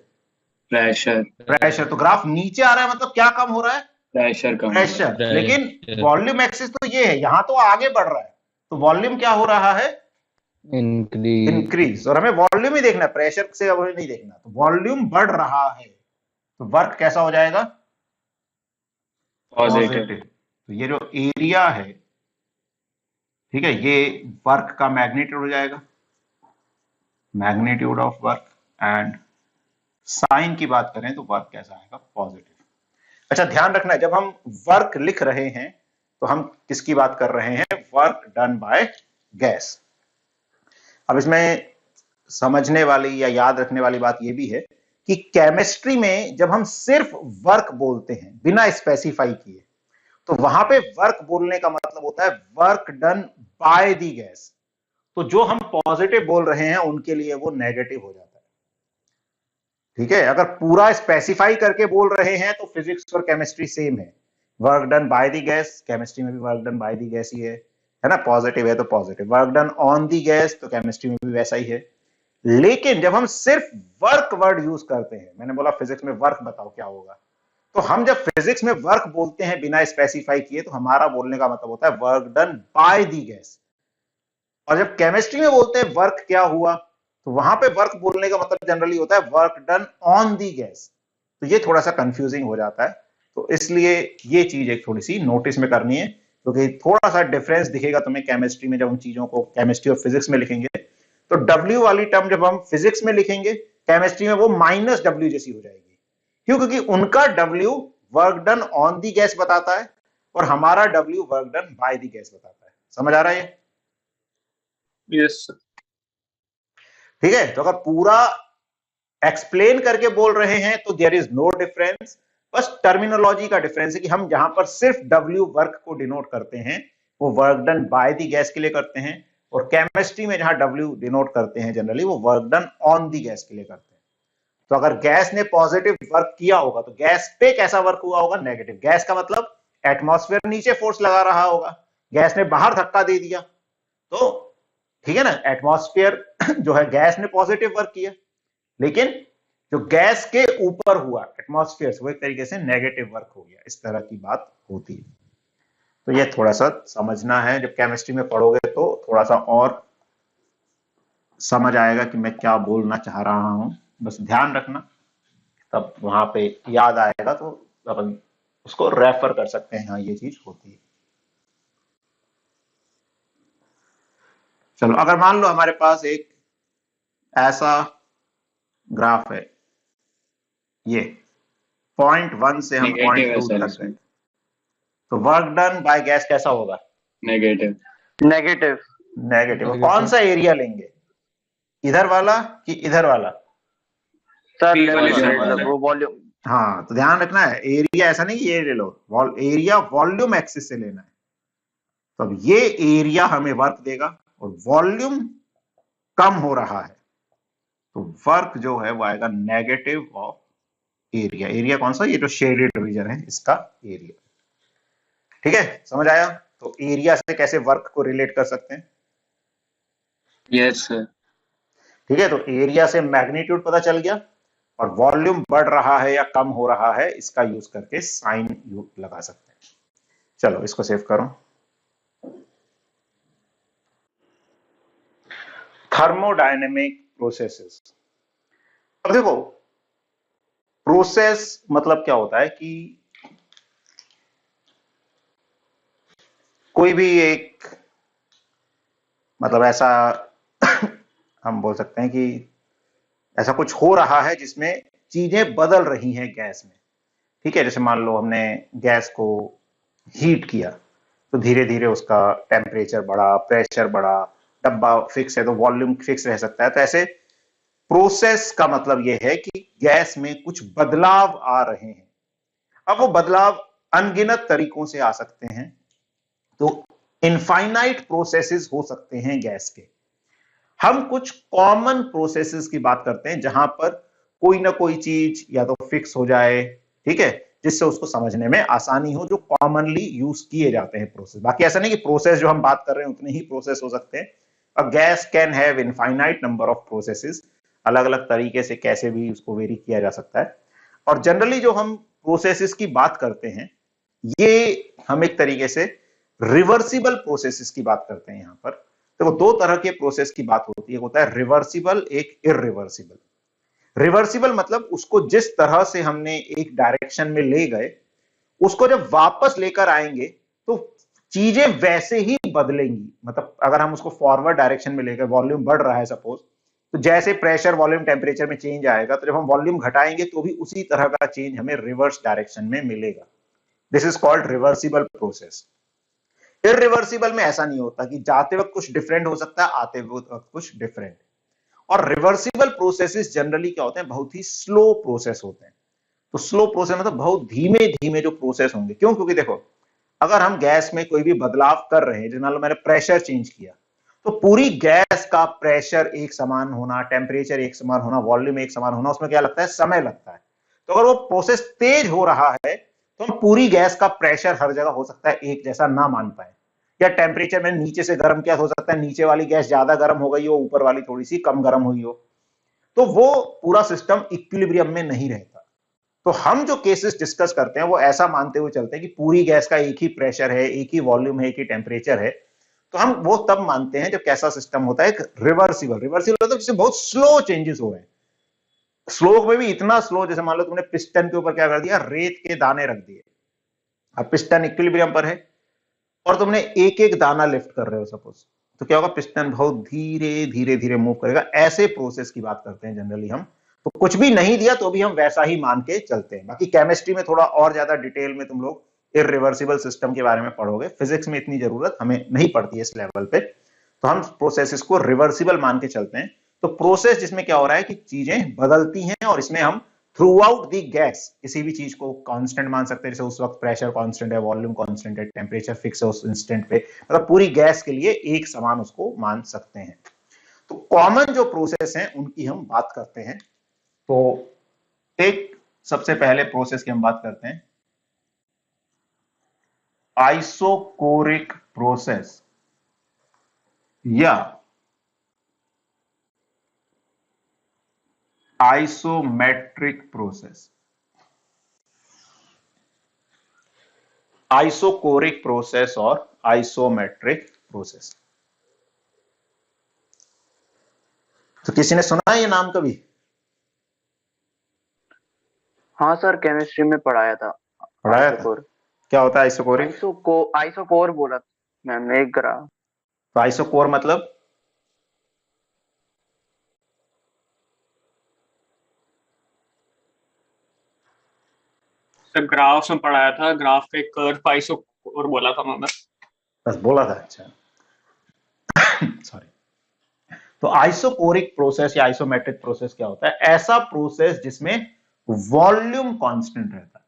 प्रेशर। प्रेशर। तो ग्राफ नीचे आ रहा है मतलब क्या कम हो रहा है? प्रेशर कम। प्रेशर। लेकिन वॉल्यूम एक्सिस तो ये है, यहां तो आगे बढ़ रहा है, तो वॉल्यूम क्या हो रहा है? इंक्रीज। और हमें वॉल्यूम ही देखना है, प्रेशर से अब नहीं देखना। तो वॉल्यूम बढ़ रहा है तो वर्क कैसा हो जाएगा? पॉजिटिव। तो ये जो एरिया है, ठीक है, ये वर्क का मैग्नीट्यूड हो जाएगा, magnitude of work. And sign की बात करें तो वर्क कैसा आएगा? पॉजिटिव। अच्छा, ध्यान रखना है, जब हम वर्क लिख रहे हैं तो हम किसकी बात कर रहे हैं? Work done by gas. अब इसमें समझने वाली या याद रखने वाली बात यह भी है कि केमिस्ट्री में जब हम सिर्फ वर्क बोलते हैं बिना स्पेसिफाई किए, तो वहां पे वर्क बोलने का मतलब होता है work done by the gas. तो जो हम पॉजिटिव बोल रहे हैं उनके लिए वो नेगेटिव हो जाता है, ठीक है। अगर पूरा स्पेसिफाई करके बोल रहे हैं तो फिजिक्स और केमिस्ट्री सेम है, work done by the gas, chemistry में भी work done by the gas ही है ना, पॉजिटिव है तो positive. Work done on the gas तो केमिस्ट्री में भी वैसा ही है। लेकिन जब हम सिर्फ वर्क वर्ड यूज करते हैं, मैंने बोला फिजिक्स में वर्क बताओ क्या होगा, तो हम जब फिजिक्स में वर्क बोलते हैं बिना स्पेसिफाई किए, तो हमारा बोलने का मतलब होता है work done by the gas. और जब केमिस्ट्री में बोलते हैं वर्क क्या हुआ, तो वहां पे वर्क बोलने का मतलब जनरली होता है work done on the gas. तो ये थोड़ा सा कंफ्यूजिंग हो जाता है, तो इसलिए ये चीज एक थोड़ी सी नोटिस में करनी है, क्योंकि थोड़ा सा डिफरेंस दिखेगा तुम्हें केमिस्ट्री में। जब उन चीजों को केमिस्ट्री और फिजिक्स में लिखेंगे तो W वाली टर्म जब हम फिजिक्स में लिखेंगे, केमिस्ट्री में वो -W जैसी हो जाएगी। क्यों? क्योंकि उनका W work done on the gas बताता है और हमारा W work done by the gas बताता है। समझ आ रहा है ये? यस। ठीक है, तो अगर पूरा एक्सप्लेन करके बोल रहे हैं तो देयर इज नो डिफरेंस, बस टर्मिनोलॉजी का डिफरेंस है कि हम जहां पर सिर्फ W वर्क को डिनोट करते हैं वो work done by the gas के लिए करते हैं, और केमिस्ट्री में जहां W डिनोट करते हैं जनरली वो work done on the gas के लिए करते हैं। तो अगर गैस ने पॉजिटिव वर्क किया होगा तो गैस पे कैसा वर्क हुआ होगा? नेगेटिव। गैस का मतलब एटमॉस्फेयर नीचे फोर्स लगा रहा होगा, गैस ने बाहर धक्का दे दिया, तो ठीक है ना, एटमॉस्फेयर जो है गैस ने पॉजिटिव वर्क किया, लेकिन जो गैस के ऊपर हुआ एटमॉस्फेयर से वो एक तरीके से नेगेटिव वर्क हो गया। इस तरह की बात होती है, तो ये थोड़ा सा समझना है। जब केमिस्ट्री में पढ़ोगे तो थोड़ा सा और समझ आएगा कि मैं क्या बोलना चाह रहा हूं, बस ध्यान रखना, तब वहां पे याद आएगा तो अपन उसको रेफर कर सकते हैं। हाँ, ये चीज होती है। चलो, अगर मान लो हमारे पास एक ऐसा ग्राफ है, ये 0.1 से हम 0.2 तक गए, तो वर्क डन बाय गैस कैसा होगा? नेगेटिव। नेगेटिव। नेगेटिव। कौन सा एरिया लेंगे, इधर वाला कि इधर वाला? सर मतलब वो वॉल्यूम। हाँ, तो ध्यान रखना है, एरिया ऐसा नहीं कि ये ले लो, एरिया वॉल्यूम एक्सिस से लेना है। तो अब ये एरिया हमें वर्क देगा और वॉल्यूम कम हो रहा है, तो वर्क जो है वो आएगा नेगेटिव ऑफ एरिया। एरिया कौन सा? ये जो शेडेड रीजन है इसका एरिया। ठीक है, समझ आया? तो एरिया से कैसे वर्क को रिलेट कर सकते हैं? Yes sir. ठीक है, तो एरिया से मैग्नीट्यूड पता चल गया, और वॉल्यूम बढ़ रहा है या कम हो रहा है इसका यूज करके साइन लगा सकते हैं। चलो इसको सेव करो। Thermodynamic processes. अब देखो, प्रोसेस मतलब क्या होता है कि कोई भी एक, मतलब ऐसा हम बोल सकते हैं कि ऐसा कुछ हो रहा है जिसमें चीजें बदल रही हैं गैस में। ठीक है, जैसे मान लो हमने गैस को हीट किया तो धीरे धीरे उसका टेम्परेचर बढ़ा, प्रेशर बढ़ा, डब्बा फिक्स है तो वॉल्यूम फिक्स रह सकता है। तो ऐसे प्रोसेस का मतलब यह है कि गैस में कुछ बदलाव आ रहे हैं। अब वो बदलाव अनगिनत तरीकों से आ सकते हैं, तो इनफाइनाइट प्रोसेसेस हो सकते हैं गैस के। हम कुछ कॉमन प्रोसेसेस की बात करते हैं जहां पर कोई ना कोई चीज या तो फिक्स हो जाए, ठीक है, जिससे उसको समझने में आसानी हो, जो कॉमनली यूज किए जाते हैं प्रोसेस। बाकी ऐसा नहीं कि प्रोसेस जो हम बात कर रहे हैं उतने ही प्रोसेस हो सकते हैं। A gas can have infinite number of processes, अलग अलग तरीके से कैसे भी उसको वेरी किया जा सकता है। और जनरली जो हम प्रोसेसेस की बात करते हैं, ये हम एक तरीके से रिवर्सिबल प्रोसेसेस की बात करते हैं। यहां पर देखो, दो तरह के प्रोसेस की बात होती है, होता है रिवर्सिबल, एक इरिवर्सिबल। रिवर्सिबल मतलब उसको जिस तरह से हमने एक डायरेक्शन में ले गए, उसको जब वापस लेकर आएंगे तो चीजें वैसे ही बदलेंगी। मतलब अगर हम उसको फॉरवर्ड डायरेक्शन में लेकर, वॉल्यूम बढ़ रहा है सपोज, तो जैसे प्रेशर, वॉल्यूम, टेम्परेचर में चेंज आएगा, तो जब हम वॉल्यूम घटाएंगे तो भी उसी तरह का चेंज हमें रिवर्स डायरेक्शन में मिलेगा। This is called reversible process. Irreversible में ऐसा नहीं होता कि जाते वक्त कुछ डिफरेंट हो सकता है, आते वक्त कुछ डिफरेंट। और रिवर्सिबल प्रोसेसेस जनरली क्या होते हैं, बहुत ही स्लो प्रोसेस होते हैं। तो स्लो प्रोसेस मतलब बहुत धीमे धीमे जो प्रोसेस होंगे। क्यों? क्योंकि देखो, अगर हम गैस में कोई भी बदलाव कर रहे हैं, जैसे मान लो मैंने प्रेशर चेंज किया, तो पूरी गैस का प्रेशर एक समान होना, टेम्परेचर एक समान होना, वॉल्यूम एक समान होना, उसमें क्या लगता है, समय लगता है। तो अगर वो प्रोसेस तेज हो रहा है तो हम पूरी गैस का प्रेशर हर जगह हो सकता है एक जैसा ना मान पाए, या टेम्परेचर में नीचे से गर्म क्या हो सकता है, नीचे वाली गैस ज्यादा गर्म हो गई हो, ऊपर वाली थोड़ी सी कम गर्म हुई हो, तो वो पूरा सिस्टम इक्विलिब्रियम में नहीं रहता। तो हम जो केसेस डिस्कस करते हैं वो ऐसा मानते हुए चलते हैं कि पूरी गैस का एक ही प्रेशर है, एक ही वॉल्यूम है, एक ही टेम्परेचर है। तो हम वो तब मानते हैं जब कैसा सिस्टम होता है, एक रिवर्सिबल। रिवर्सिबल मतलब जिससे बहुत स्लो चेंजेस हो रहे हैं। स्लो में भी इतना स्लो, जैसे मान लो तुमने पिस्टन के ऊपर क्या कर दिया, रेत के दाने रख दिए। अब पिस्टन इक्विलिब्रियम पर है और तुमने एक एक दाना लिफ्ट कर रहे हो सपोज, तो क्या होगा, पिस्टन बहुत धीरे धीरे धीरे मूव करेगा। ऐसे प्रोसेस की बात करते हैं जनरली हम। तो कुछ भी नहीं दिया तो भी हम वैसा ही मान के चलते हैं। बाकी केमिस्ट्री में थोड़ा और ज्यादा डिटेल में तुम लोग इरिवर्सिबल सिस्टम के बारे में पढ़ोगे, फिजिक्स में इतनी जरूरत हमें नहीं पड़ती है इस लेवल पे। तो हम प्रोसेसेस को रिवर्सिबल मान के चलते हैं। तो प्रोसेस जिसमें क्या हो रहा है कि चीजें बदलती हैं, और इसमें हम थ्रू आउट दी गैस किसी भी चीज को कांस्टेंट मान सकते हैं। जैसे उस वक्त प्रेशर कांस्टेंट है, वॉल्यूम कांस्टेंट है, टेम्परेचर फिक्स है उस इंस्टेंट पे, मतलब पूरी गैस के लिए एक समान उसको मान सकते हैं। तो कॉमन जो प्रोसेस हैं उनकी हम बात करते हैं। तो एक सबसे पहले प्रोसेस की हम बात करते हैं, आइसोकोरिक प्रोसेस या आइसोमेट्रिक प्रोसेस। आइसोकोरिक प्रोसेस और आइसोमेट्रिक प्रोसेस, तो किसी ने सुना है ये नाम कभी? हाँ सर, केमिस्ट्री में पढ़ाया था। पढ़ाया था? आइसोकोर। क्या होता है आइसोकोरिक? आइसोकोर बोला मैम ने, एक ग्राफ। तो आइसोकोर मतलब सर ग्राफ्स में पढ़ाया था, ग्राफ पे कर्व आइसोकोर बोला था मैंने। बस बोला था, अच्छा सॉरी। तो आइसोकोरिक प्रोसेस या आइसोमेट्रिक प्रोसेस क्या होता है? ऐसा प्रोसेस जिसमें वॉल्यूम कांस्टेंट रहता है।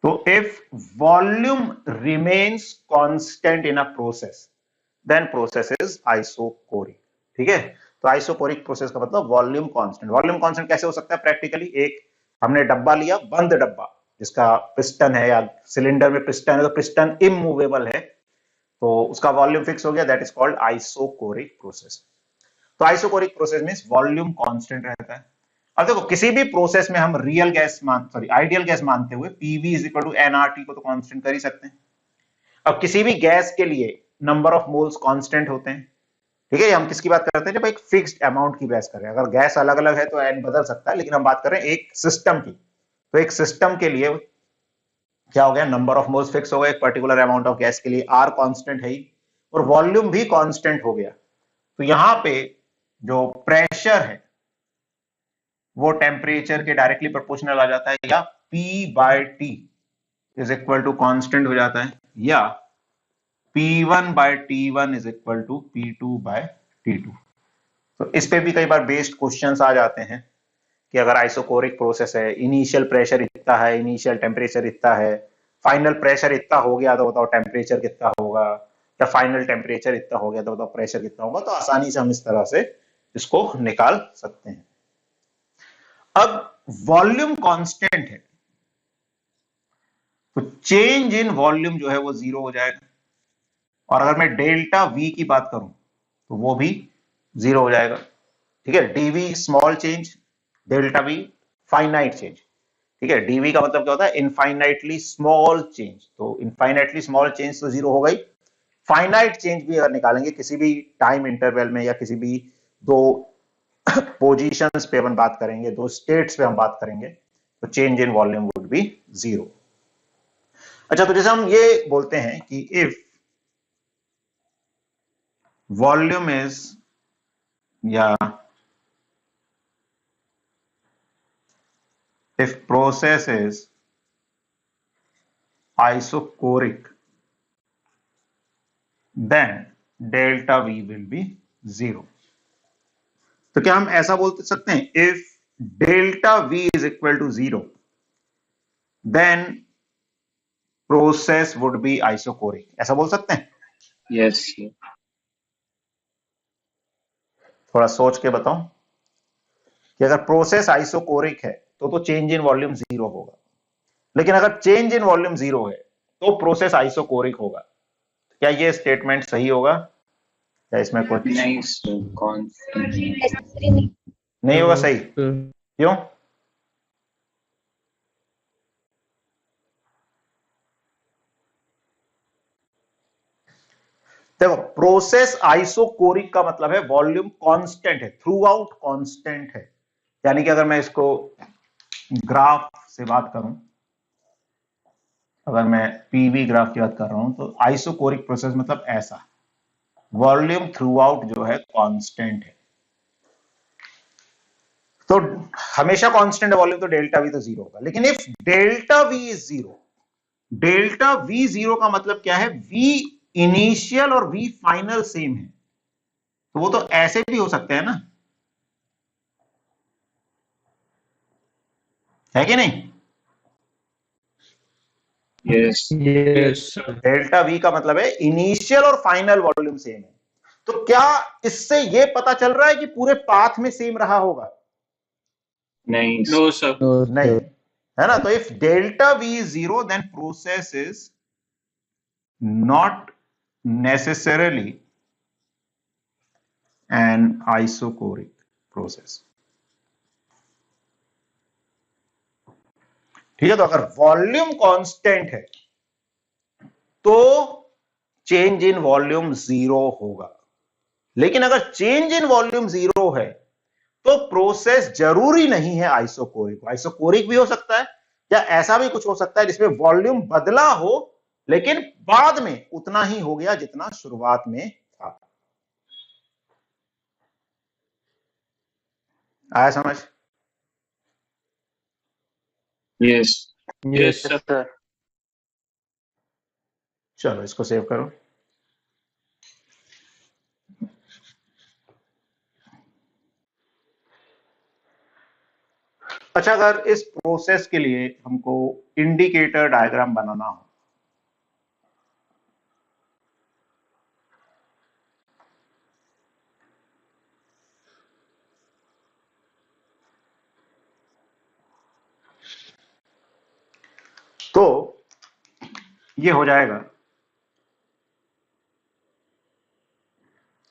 तो if volume remains constant in a process, then process is isochoric. ठीक है, तो आइसोकोरिक प्रोसेस का मतलब वॉल्यूम कांस्टेंट। वॉल्यूम कांस्टेंट कैसे हो सकता है प्रैक्टिकली? एक हमने डब्बा लिया, बंद डब्बा, जिसका पिस्टन है या सिलेंडर में पिस्टन है, तो पिस्टन इमूवेबल है, तो उसका वॉल्यूम फिक्स हो गया, that is called isochoric process. तो आइसोकोरिक प्रोसेस में वॉल्यूम कांस्टेंट रहता है। अब देखो किसी भी प्रोसेस में हम रियल गैस आइडियल गैस मानते हुए PV is equal to NRT को तो कांस्टेंट कर ही सकते हैं। अब किसी भी गैस के लिए नंबर ऑफ मोल्स कांस्टेंट होते हैं, ठीक है। हम किसकी बात करते हैं, जब एक फिक्स्ड अमाउंट की बात कर रहे हैं। अगर गैस अलग अलग है तो एन बदल सकता है, लेकिन हम बात कर रहे हैं एक सिस्टम की। तो एक सिस्टम के लिए क्या हो गया, नंबर ऑफ मोल्स फिक्स हो गया, एक पर्टिकुलर अमाउंट ऑफ गैस के लिए आर कांस्टेंट है ही, और वॉल्यूम भी कांस्टेंट हो गया। तो यहां पे जो प्रेशर है वो टेम्परेचर के डायरेक्टली प्रोपोर्शनल आ जाता है, या P by T is equal to constant हो जाता है, या P1 by T1 is equal to P2 by T2। तो इस पे भी कई बार बेस्ड क्वेश्चंस आ जाते हैं कि अगर आइसोकोरिक प्रोसेस है, इनिशियल प्रेशर इतना है, इनिशियल टेम्परेचर इतना है, फाइनल प्रेशर इतना हो गया तो बताओ टेम्परेचर कितना होगा, या फाइनल टेम्परेचर इतना हो गया तो बताओ प्रेशर कितना होगा। तो आसानी से हम इस तरह से इसको निकाल सकते हैं। अब वॉल्यूम कांस्टेंट है तो चेंज इन वॉल्यूम जो है वो जीरो हो जाएगा, और अगर मैं डेल्टा वी की बात करूं तो वो भी जीरो हो जाएगा, ठीक है। DV small change, delta V finite change, ठीक है। डीवी का मतलब क्या होता है, इनफाइनाइटली स्मॉल चेंज, तो इनफाइनाइटली स्मॉल चेंज तो जीरो हो गई। फाइनाइट चेंज भी अगर निकालेंगे किसी भी टाइम इंटरवल में, या किसी भी दो पोजीशंस पे हम बात करेंगे, दो स्टेट्स पे हम बात करेंगे, तो change in volume would be zero. अच्छा, तो जैसे हम ये बोलते हैं कि इफ वॉल्यूम इज, या if process is isocoric then delta V will be zero। तो क्या हम ऐसा बोल सकते हैं, if delta V is equal to zero then process would be isocoric, ऐसा बोल सकते हैं? Yes. थोड़ा सोच के बताओ कि अगर प्रोसेस आइसोकोरिक है तो चेंज इन वॉल्यूम जीरो होगा, लेकिन अगर चेंज इन वॉल्यूम जीरो है तो प्रोसेस आइसोकोरिक होगा। क्या ये स्टेटमेंट सही होगा, या इसमें कुछ नहीं सर, कौन नहीं होगा सही? क्यों? देखो, प्रोसेस आइसोकोरिक का मतलब है वॉल्यूम कांस्टेंट है, थ्रू आउट कांस्टेंट है। यानी कि अगर मैं इसको ग्राफ से बात करूं, अगर मैं पीवी ग्राफ की बात कर रहा हूं, तो आइसोकोरिक प्रोसेस मतलब ऐसा, वॉल्यूम थ्रू आउट जो है कांस्टेंट है। तो हमेशा कांस्टेंट है वॉल्यूम, तो डेल्टा वी तो जीरो होगा। लेकिन if delta V is zero, delta we zero का मतलब क्या है, वी इनिशियल और वी फाइनल सेम है, तो वो तो ऐसे भी हो सकते हैं ना, है कि नहीं? यस डेल्टा वी का मतलब है इनिशियल और फाइनल वॉल्यूम सेम है। तो क्या इससे ये पता चल रहा है कि पूरे पाथ में सेम रहा होगा? नहीं नो सर, नहीं, है ना। तो if delta V is zero then process is not necessarily an isochoric process, ठीक है। तो अगर वॉल्यूम कांस्टेंट है तो चेंज इन वॉल्यूम जीरो होगा, लेकिन अगर चेंज इन वॉल्यूम जीरो है तो प्रोसेस जरूरी नहीं है आइसोकोरिक। आइसोकोरिक भी हो सकता है, या ऐसा भी कुछ हो सकता है जिसमें वॉल्यूम बदला हो लेकिन बाद में उतना ही हो गया जितना शुरुआत में था। आया समझ? Yes yes sir. सर चलो इसको सेव करो। अच्छा, अगर इस प्रोसेस के लिए हमको इंडिकेटर डायग्राम बनाना हो, तो ये हो जाएगा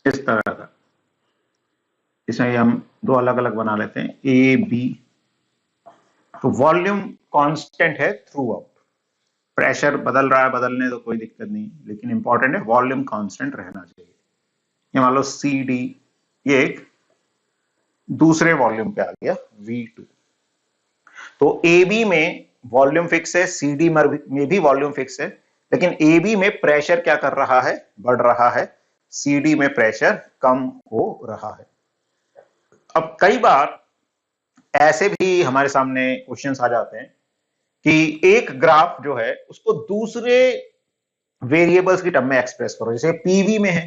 इस तरह का। इसमें हम दो अलग अलग बना लेते हैं, ए बी। तो वॉल्यूम कांस्टेंट है थ्रू आउट, प्रेशर बदल रहा है, बदलने तो कोई दिक्कत नहीं, लेकिन इंपॉर्टेंट है वॉल्यूम कांस्टेंट रहना चाहिए। ये मान लो सी डी, ये एक दूसरे वॉल्यूम पे आ गया V2। तो ए बी में वॉल्यूम फिक्स है, सी डी में भी वॉल्यूम फिक्स है, लेकिन ए बी में प्रेशर क्या कर रहा है, बढ़ रहा है, सी डी में प्रेशर कम हो रहा है। अब कई बार ऐसे भी हमारे सामने क्वेश्चंस आ जाते हैं कि एक ग्राफ जो है उसको दूसरे वेरिएबल्स की टर्म में एक्सप्रेस करो। जैसे पीवी में है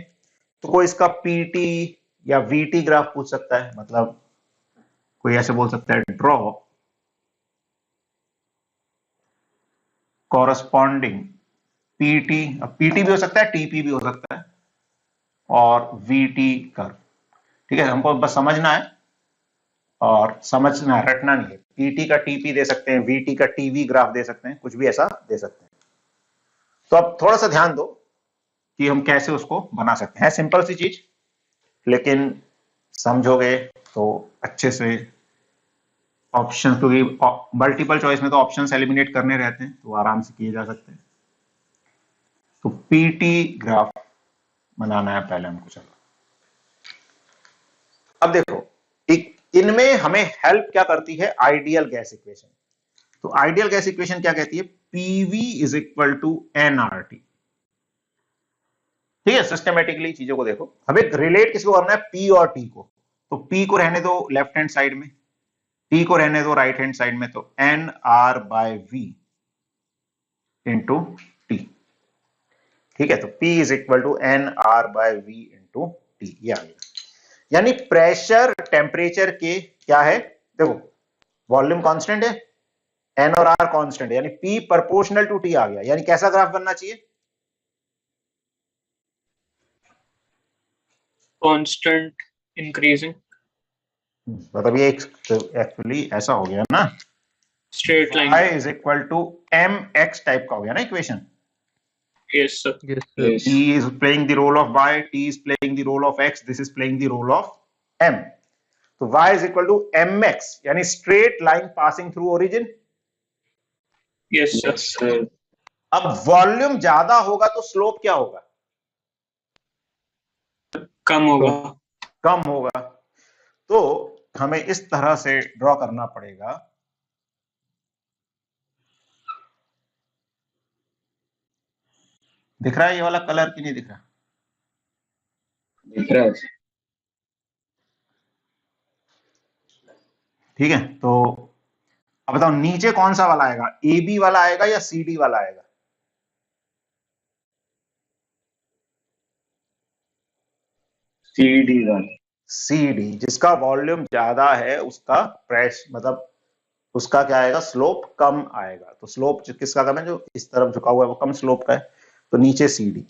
तो कोई इसका पीटी या वीटी ग्राफ पूछ सकता है, मतलब कोई ऐसे बोल सकता है ड्रॉ कॉरस्पॉन्डिंग पीटी, अब पीटी भी हो सकता है, टीपी भी हो सकता है, और वीटी कर्व। ठीक है, हमको बस समझना है और समझना, रटना नहीं है। पीटी का टीपी दे सकते हैं, वीटी का टीवी ग्राफ दे सकते हैं, कुछ भी ऐसा दे सकते हैं। तो अब थोड़ा सा ध्यान दो कि हम कैसे उसको बना सकते हैं। सिंपल सी चीज, लेकिन समझोगे तो अच्छे से ऑप्शन, क्योंकि मल्टीपल चॉइस में तो ऑप्शंस एलिमिनेट करने रहते हैं, तो आराम से किए जा सकते हैं। तो पीटी ग्राफ बनाना है पहले हमको। चलो अब देखो, इनमें हमें हेल्प क्या करती है, आइडियल गैस इक्वेशन। तो आइडियल गैस इक्वेशन क्या कहती है, PV is equal to NRT. ठीक है, सिस्टमेटिकली चीजों को देखो, हमें रिलेट किसको करना है, पी और टी को। तो पी को रहने दो लेफ्ट हैंड साइड में, टी को रहने दो राइट हैंड साइड में। तो N R by V into T. ठीक है, तो P is equal to N R by V into T, ये आ गया। यानी प्रेशर टेम्परेचर के क्या है, देखो वॉल्यूम कांस्टेंट है, एन और आर कांस्टेंट है, यानी P प्रोपोर्शनल टू T आ गया। यानी कैसा ग्राफ बनना चाहिए, कांस्टेंट इंक्रीजिंग, मतलब ये एक्चुअली ऐसा हो गया ना, straight line. y is equal to mx type का हो गया ना equation. Yes sir, Yes. T is playing the role of y, T is playing the role of x, this is playing the role of m. तो y is equal to mx, यानी straight line passing through origin। Yes sir, Yes, sir. अब volume ज्यादा होगा तो slope क्या होगा, कम होगा। कम होगा। तो हमें इस तरह से ड्रॉ करना पड़ेगा। दिख रहा है ये वाला कलर कि नहीं दिख रहा, दिख रहा है। ठीक है। तो अब बताओ नीचे कौन सा वाला आएगा, ए बी वाला आएगा या सी डी वाला आएगा, CD वाला। C D. जिसका वॉल्यूम ज्यादा है उसका प्रेशर, मतलब उसका क्या आएगा, स्लोप कम आएगा। तो स्लोप किसका कम है, जो इस तरफ झुका हुआ है वो कम स्लोप का है, तो नीचे सी डी।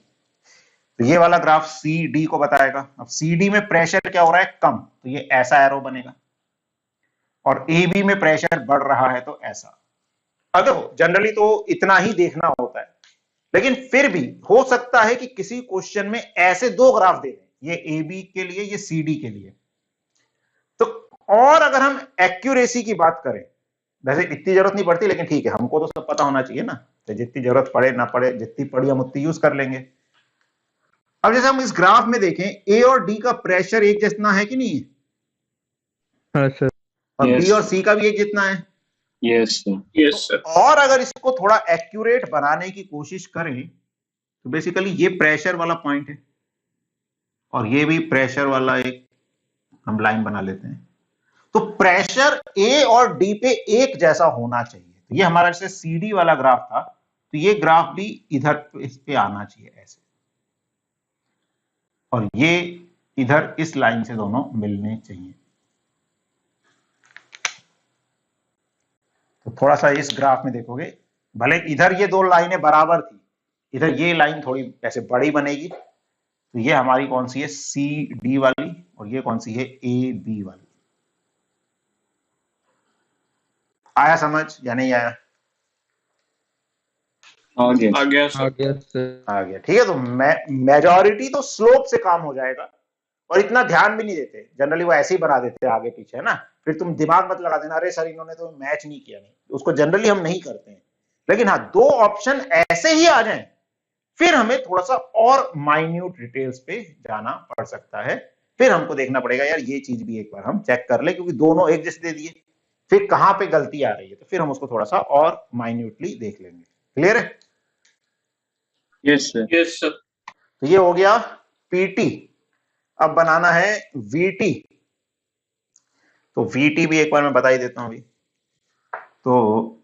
तो ये वाला ग्राफ सी डी को बताएगा। अब सी डी में प्रेशर क्या हो रहा है, कम, तो ये ऐसा एरो बनेगा, और ए बी में प्रेशर बढ़ रहा है तो ऐसा। अगर जनरली तो इतना ही देखना होता है, लेकिन फिर भी हो सकता है कि किसी क्वेश्चन में ऐसे दो ग्राफ दे दें, ये ए बी के लिए, ये सी डी के लिए। तो और अगर हम एक्यूरेसी की बात करें, वैसे इतनी जरूरत नहीं पड़ती, लेकिन ठीक है, हमको तो सब पता होना चाहिए ना, तो जितनी जरूरत पड़े ना पड़े, जितनी पड़ी हम उतनी यूज कर लेंगे। अब जैसे हम इस ग्राफ में देखें, ए और डी का प्रेशर एक जितना है कि नहीं है, हाँ सर। और Yes. बी और सी का भी एक जितना है। Yes, sir. यस सर, और अगर इसको थोड़ा एक्यूरेट बनाने की कोशिश करें तो बेसिकली ये प्रेशर वाला पॉइंट है, और ये भी प्रेशर वाला एक हम लाइन बना लेते हैं। तो प्रेशर ए और डी पे एक जैसा होना चाहिए। तो ये हमारा जैसे सीडी वाला ग्राफ था, तो ये ग्राफ भी इधर इस पे आना चाहिए ऐसे, और ये इधर इस लाइन से दोनों मिलने चाहिए। तो थोड़ा सा इस ग्राफ में देखोगे, भले इधर ये दो लाइनें बराबर थी, इधर ये लाइन थोड़ी ऐसे बड़ी बनेगी। तो ये हमारी कौन सी है, सी डी वाली, और ये कौन सी है, ए बी वाली। आया समझ या नहीं आया, आ गया। आ गया सर। आ गया सर। आ गया। ठीक है, तो मेजॉरिटी तो स्लोप से काम हो जाएगा, और इतना ध्यान भी नहीं देते, जनरली वो ऐसे ही बना देते हैं आगे पीछे, है ना, फिर तुम दिमाग मत लगा देना अरे सर इन्होंने तो मैच नहीं किया, नहीं, उसको जनरली हम नहीं करते हैं। लेकिन हाँ, दो ऑप्शन ऐसे ही आ जाए फिर हमें थोड़ा सा और माइन्यूट डिटेल्स पे जाना पड़ सकता है, फिर हमको देखना पड़ेगा यार ये चीज भी एक बार हम चेक कर ले, क्योंकि दोनों एक जैसे दे दिए, फिर कहां पे गलती आ रही है, तो फिर हम उसको थोड़ा सा और माइन्यूटली देख लेंगे। क्लियर है? Yes sir. Yes sir. तो ये हो गया पीटी। अब बनाना है वीटी। तो वीटी भी एक बार मैं बता ही देता हूं अभी। तो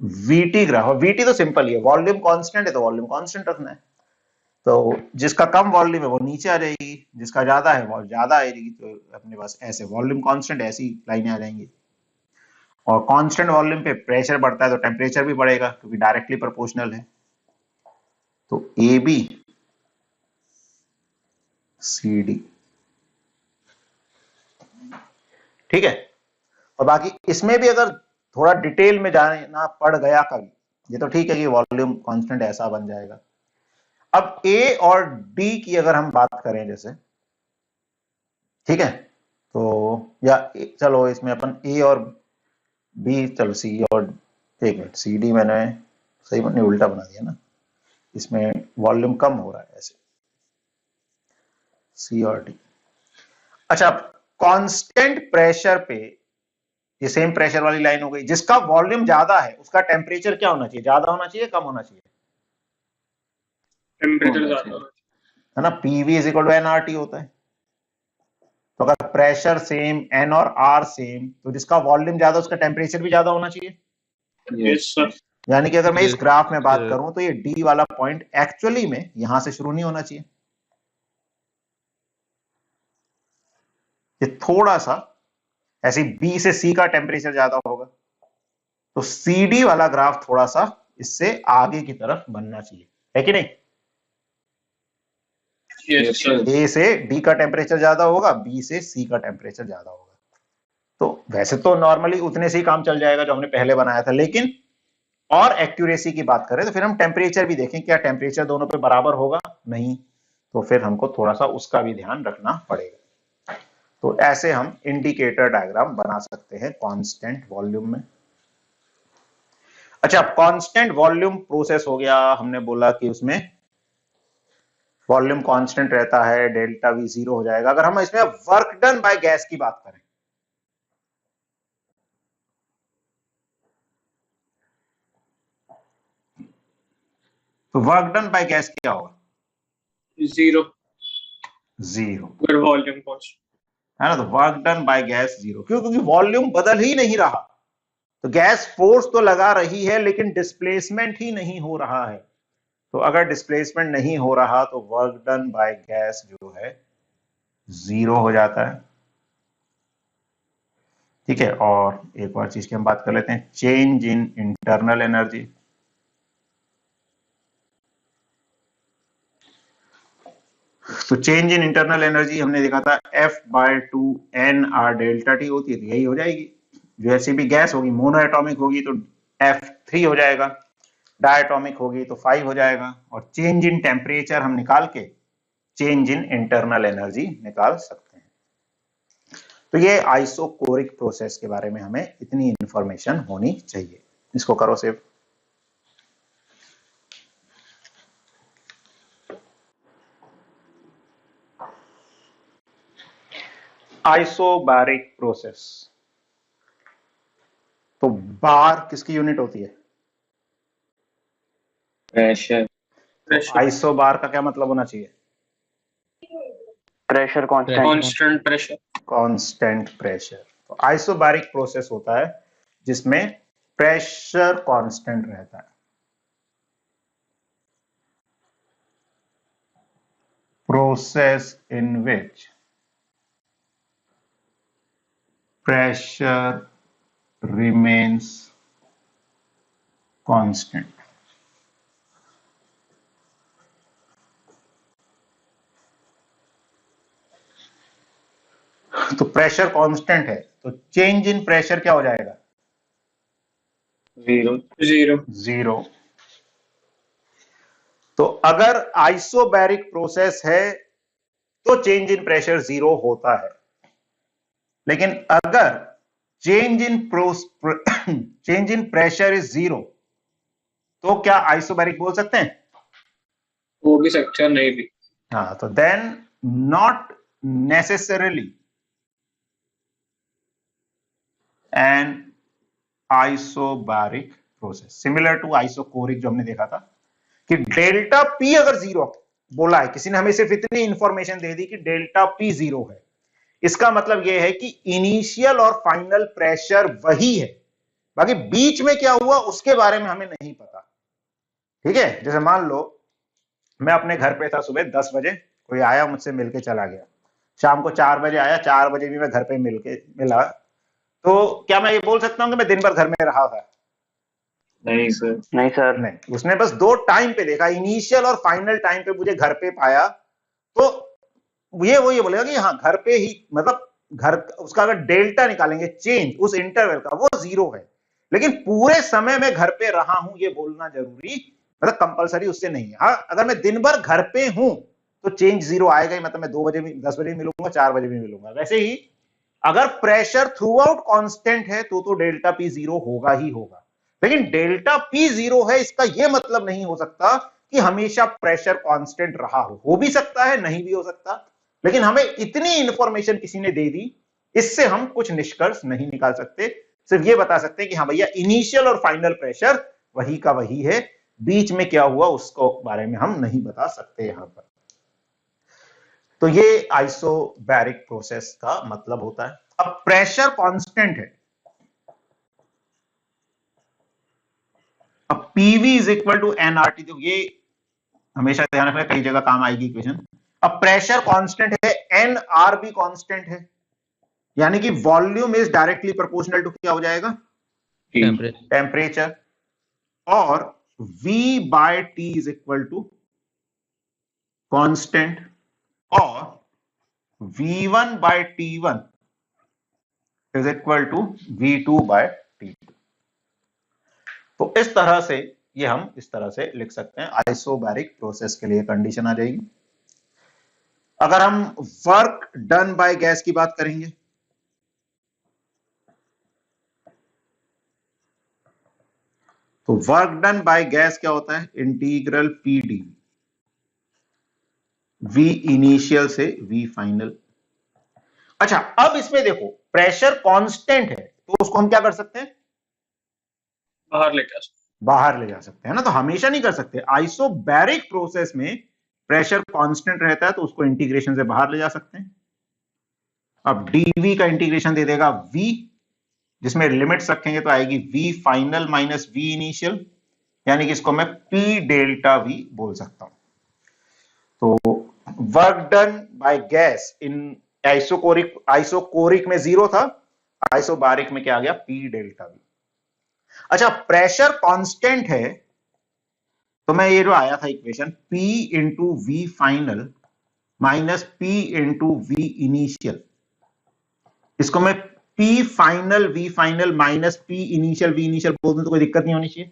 वीटी ग्राफ, वीटी तो सिंपल ही है, वॉल्यूम कांस्टेंट है तो वॉल्यूम कांस्टेंट रखना है। तो जिसका कम वॉल्यूम है वो नीचे आ जाएगी, जिसका ज्यादा है वो ज्यादा आएगी, तो अपने पास ऐसे वॉल्यूम कांस्टेंट ऐसी लाइनें आ जाएंगी। और कांस्टेंट वॉल्यूम पे प्रेशर बढ़ता है तो टेम्परेचर भी बढ़ेगा, क्योंकि डायरेक्टली प्रोपोर्शनल है। तो ए बी सी डी, ठीक है। और बाकी इसमें भी अगर थोड़ा डिटेल में जाना पड़ गया कभी, ये तो ठीक है कि वॉल्यूम कांस्टेंट ऐसा बन जाएगा। अब ए और डी की अगर हम बात करें जैसे, ठीक है, तो या चलो इसमें अपन ए और बी, चलो सी और, एक मिनट, सी डी मैंने सही मैंने उल्टा बना दिया ना, इसमें वॉल्यूम कम हो रहा है ऐसे, सी और डी। अच्छा, कांस्टेंट प्रेशर पे ये सेम प्रेशर वाली लाइन हो गई, जिसका वॉल्यूम ज्यादा है उसका टेम्परेचर क्या होना चाहिए, ज्यादा होना चाहिए कम होना चाहिए? टेम्परेचर ज्यादा है ना, PV is equal to N R T होता है। तो अगर प्रेशर सेम, एन और आर सेम, तो जिसका वॉल्यूम ज्यादा उसका टेम्परेचर भी ज्यादा होना चाहिए। Yes sir. यानी कि अगर मैं इस Yes, ग्राफ में बात sir. करूं तो ये डी वाला पॉइंट एक्चुअली में यहां से शुरू नहीं होना चाहिए, ये थोड़ा सा ऐसे बी से सी का टेम्परेचर ज्यादा होगा, तो सी डी वाला ग्राफ थोड़ा सा इससे आगे की तरफ बनना चाहिए, है कि नहीं? Yes sir. ए से डी का टेम्परेचर ज्यादा होगा, बी से सी का टेम्परेचर ज्यादा होगा। तो वैसे तो नॉर्मली उतने से ही काम चल जाएगा जो हमने पहले बनाया था, लेकिन और एक्यूरेसी की बात करें तो फिर हम टेम्परेचर भी देखें, क्या टेम्परेचर दोनों पे बराबर होगा, नहीं, तो फिर हमको थोड़ा सा उसका भी ध्यान रखना पड़ेगा। तो ऐसे हम इंडिकेटर डायग्राम बना सकते हैं कांस्टेंट वॉल्यूम में। अच्छा, कांस्टेंट वॉल्यूम प्रोसेस हो गया, हमने बोला कि उसमें वॉल्यूम कांस्टेंट रहता है, डेल्टा वी 0 हो जाएगा। अगर हम इसमें वर्क डन बाय गैस की बात करें, तो वर्क डन बाय गैस क्या होगा? 0 0 वॉल्यूम कांस्टेंट है ना। तो वर्क डन बाय गैस 0, क्यों? क्योंकि वॉल्यूम बदल ही नहीं रहा, तो गैस फोर्स तो लगा रही है लेकिन डिस्प्लेसमेंट ही नहीं हो रहा है। तो अगर डिस्प्लेसमेंट नहीं हो रहा तो वर्क डन बाय गैस जो है 0 हो जाता है, ठीक है। और एक और चीज की हम बात कर लेते हैं, चेंज इन इंटरनल एनर्जी। तो चेंज इन इंटरनल एनर्जी हमने देखा था F/2 nR डेल्टा टी होती है, तो यही हो जाएगी। जैसी भी गैस होगी, मोनो एटॉमिक होगी तो F3 हो जाएगा, डायटोमिक होगी तो 5 हो जाएगा। और चेंज इन टेम्परेचर हम निकाल के चेंज इन इंटरनल एनर्जी निकाल सकते हैं। तो ये आइसोकोरिक प्रोसेस के बारे में हमें इतनी इंफॉर्मेशन होनी चाहिए। इसको करो सेव। आइसोबारिक प्रोसेस, तो बार किसकी यूनिट होती है? प्रेशर। प्रेशर आइसोबार का क्या मतलब होना चाहिए? Pressure constant. Constant pressure. Constant pressure. तो आइसोबारिक प्रोसेस होता है जिसमें प्रेशर कांस्टेंट रहता है। Process in which pressure remains constant। तो प्रेशर कांस्टेंट है तो चेंज इन प्रेशर क्या हो जाएगा? 0। 0। 0। तो अगर आइसोबैरिक प्रोसेस है तो चेंज इन प्रेशर 0 होता है, लेकिन अगर चेंज इन प्रेशर इज 0 तो क्या आइसोबैरिक बोल सकते हैं? वो भी सेक्शन नहीं भी। हाँ, तो then not necessarily an isobaric process, similar to isochoric जो हमने देखा था कि डेल्टा पी अगर 0 बोला है, किसी ने हमें सिर्फ इतनी इंफॉर्मेशन दे दी कि डेल्टा पी 0 है, इसका मतलब यह है कि इनिशियल और फाइनल प्रेशर वही है, बाकी बीच में क्या हुआ उसके बारे में हमें नहीं पता। ठीक है, जैसे मान लो मैं अपने घर पे था सुबह 10 बजे, कोई आया मुझसे मिलके चला गया, शाम को 4 बजे आया, 4 बजे भी मैं घर पे मिला, तो क्या मैं ये बोल सकता हूं कि मैं दिन भर घर में रहा था? नहीं सर। नहीं सर। नहीं, उसने बस 2 टाइम पे देखा, इनिशियल और फाइनल टाइम पे मुझे घर पे पाया, तो वो ये बोलेगा कि हाँ घर पे ही, मतलब घर उसका अगर डेल्टा निकालेंगे चेंज उस इंटरवल का वो 0 है, लेकिन पूरे समय में घर पे रहा हूं ये बोलना जरूरी, मतलब कंपलसरी उससे नहीं है। हाँ, अगर मैं दिन भर घर पे हूं तो चेंज 0 आएगा ही, मतलब मैं 2 बजे भी 10 बजे भी मिलूंगा, 4 बजे भी मिलूंगा। वैसे ही अगर प्रेशर थ्रू आउट कांस्टेंट है तो डेल्टा पी 0 होगा ही होगा, लेकिन डेल्टा पी 0 है इसका यह मतलब नहीं हो सकता कि हमेशा प्रेशर कांस्टेंट रहा हो भी सकता है, नहीं भी हो सकता, लेकिन हमें इतनी इंफॉर्मेशन किसी ने दे दी, इससे हम कुछ निष्कर्ष नहीं निकाल सकते, सिर्फ ये बता सकते हैं कि हाँ भैया इनिशियल और फाइनल प्रेशर वही का वही है, बीच में क्या हुआ उसको बारे में हम नहीं बता सकते यहां पर। तो ये आइसोबैरिक प्रोसेस का मतलब होता है। अब प्रेशर कांस्टेंट है, अब PV is equal to NRT, तो ये हमेशा ध्यान रखना, कई जगह काम आएगी इक्वेशन। अब प्रेशर कांस्टेंट है, एनआर भी कांस्टेंट है, यानी कि volume is directly proportional to क्या हो जाएगा? टेम्परेचर, और V by T is equal to constant, और V1 by T1 is equal to V2 by T2। तो इस तरह से ये हम इस तरह से लिख सकते हैं, आइसोबैरिक प्रोसेस के लिए कंडीशन आ जाएगी। अगर हम वर्क डन बाय गैस की बात करेंगे, तो वर्क डन बाय गैस क्या होता है? Integral P d, V initial से वी फाइनल। अच्छा, अब इसमें देखो प्रेशर कांस्टेंट है तो उसको हम क्या कर सकते हैं? बाहर ले जा सकते हैं ना, तो हमेशा नहीं कर सकते। आइसोबैरिक प्रोसेस में प्रेशर कांस्टेंट रहता है तो उसको इंटीग्रेशन से बाहर ले जा सकते हैं। अब डीवी का इंटीग्रेशन दे देगा वी, जिसमें लिमिट्स रखेंगे तो आएगी V final minus V initial, यानी कि इसको मैं पी डेल्टा वी बोल सकता हूं। तो work done by gas in isochoric में 0 था, आइसोबारिक में क्या आ गया? P delta V. अच्छा, प्रेशर कांस्टेंट है तो मैं ये जो आया था equation P into V final minus P into V initial, इसको मैं P final V final minus P initial V initial बोल दूं तो कोई दिक्कत नहीं होनी चाहिए,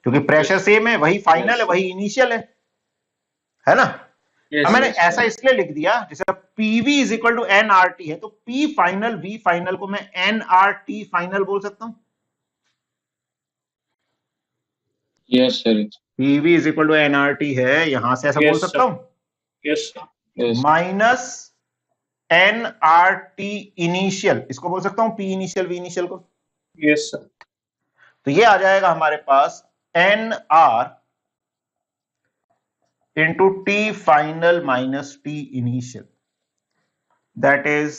क्योंकि प्रेशर सेम है, वही फाइनल है वही इनिशियल है ना। अब मैंने ऐसा इसलिए लिख दिया, जैसे PV is equal to NRT है तो P फाइनल V फाइनल को मैं NRT फाइनल बोल सकता हूं। Yes sir. PV is equal to NRT है, यहां से ऐसा बोल सकता हूं। यस माइनस NRT इनिशियल, इसको बोल सकता हूं P इनिशियल V इनिशियल को। Yes sir. तो ये आ जाएगा हमारे पास NR into T final minus T initial, that is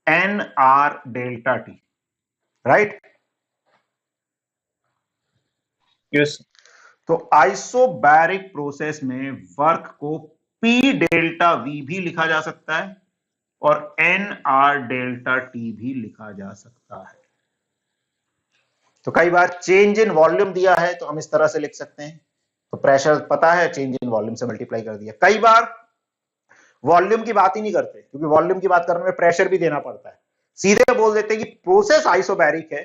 NR delta T, right? Yes. तो आइसोबैरिक प्रोसेस में वर्क को P डेल्टा V भी लिखा जा सकता है और NR डेल्टा T भी लिखा जा सकता है। तो कई बार चेंज इन वॉल्यूम दिया है तो हम इस तरह से लिख सकते हैं, तो प्रेशर पता है, चेंज इन वॉल्यूम से मल्टीप्लाई कर दिया। कई बार वॉल्यूम की बात ही नहीं करते, क्योंकि वॉल्यूम की बात करने में प्रेशर भी देना पड़ता है, सीधे बोल देते हैं कि प्रोसेस आइसोबैरिक है,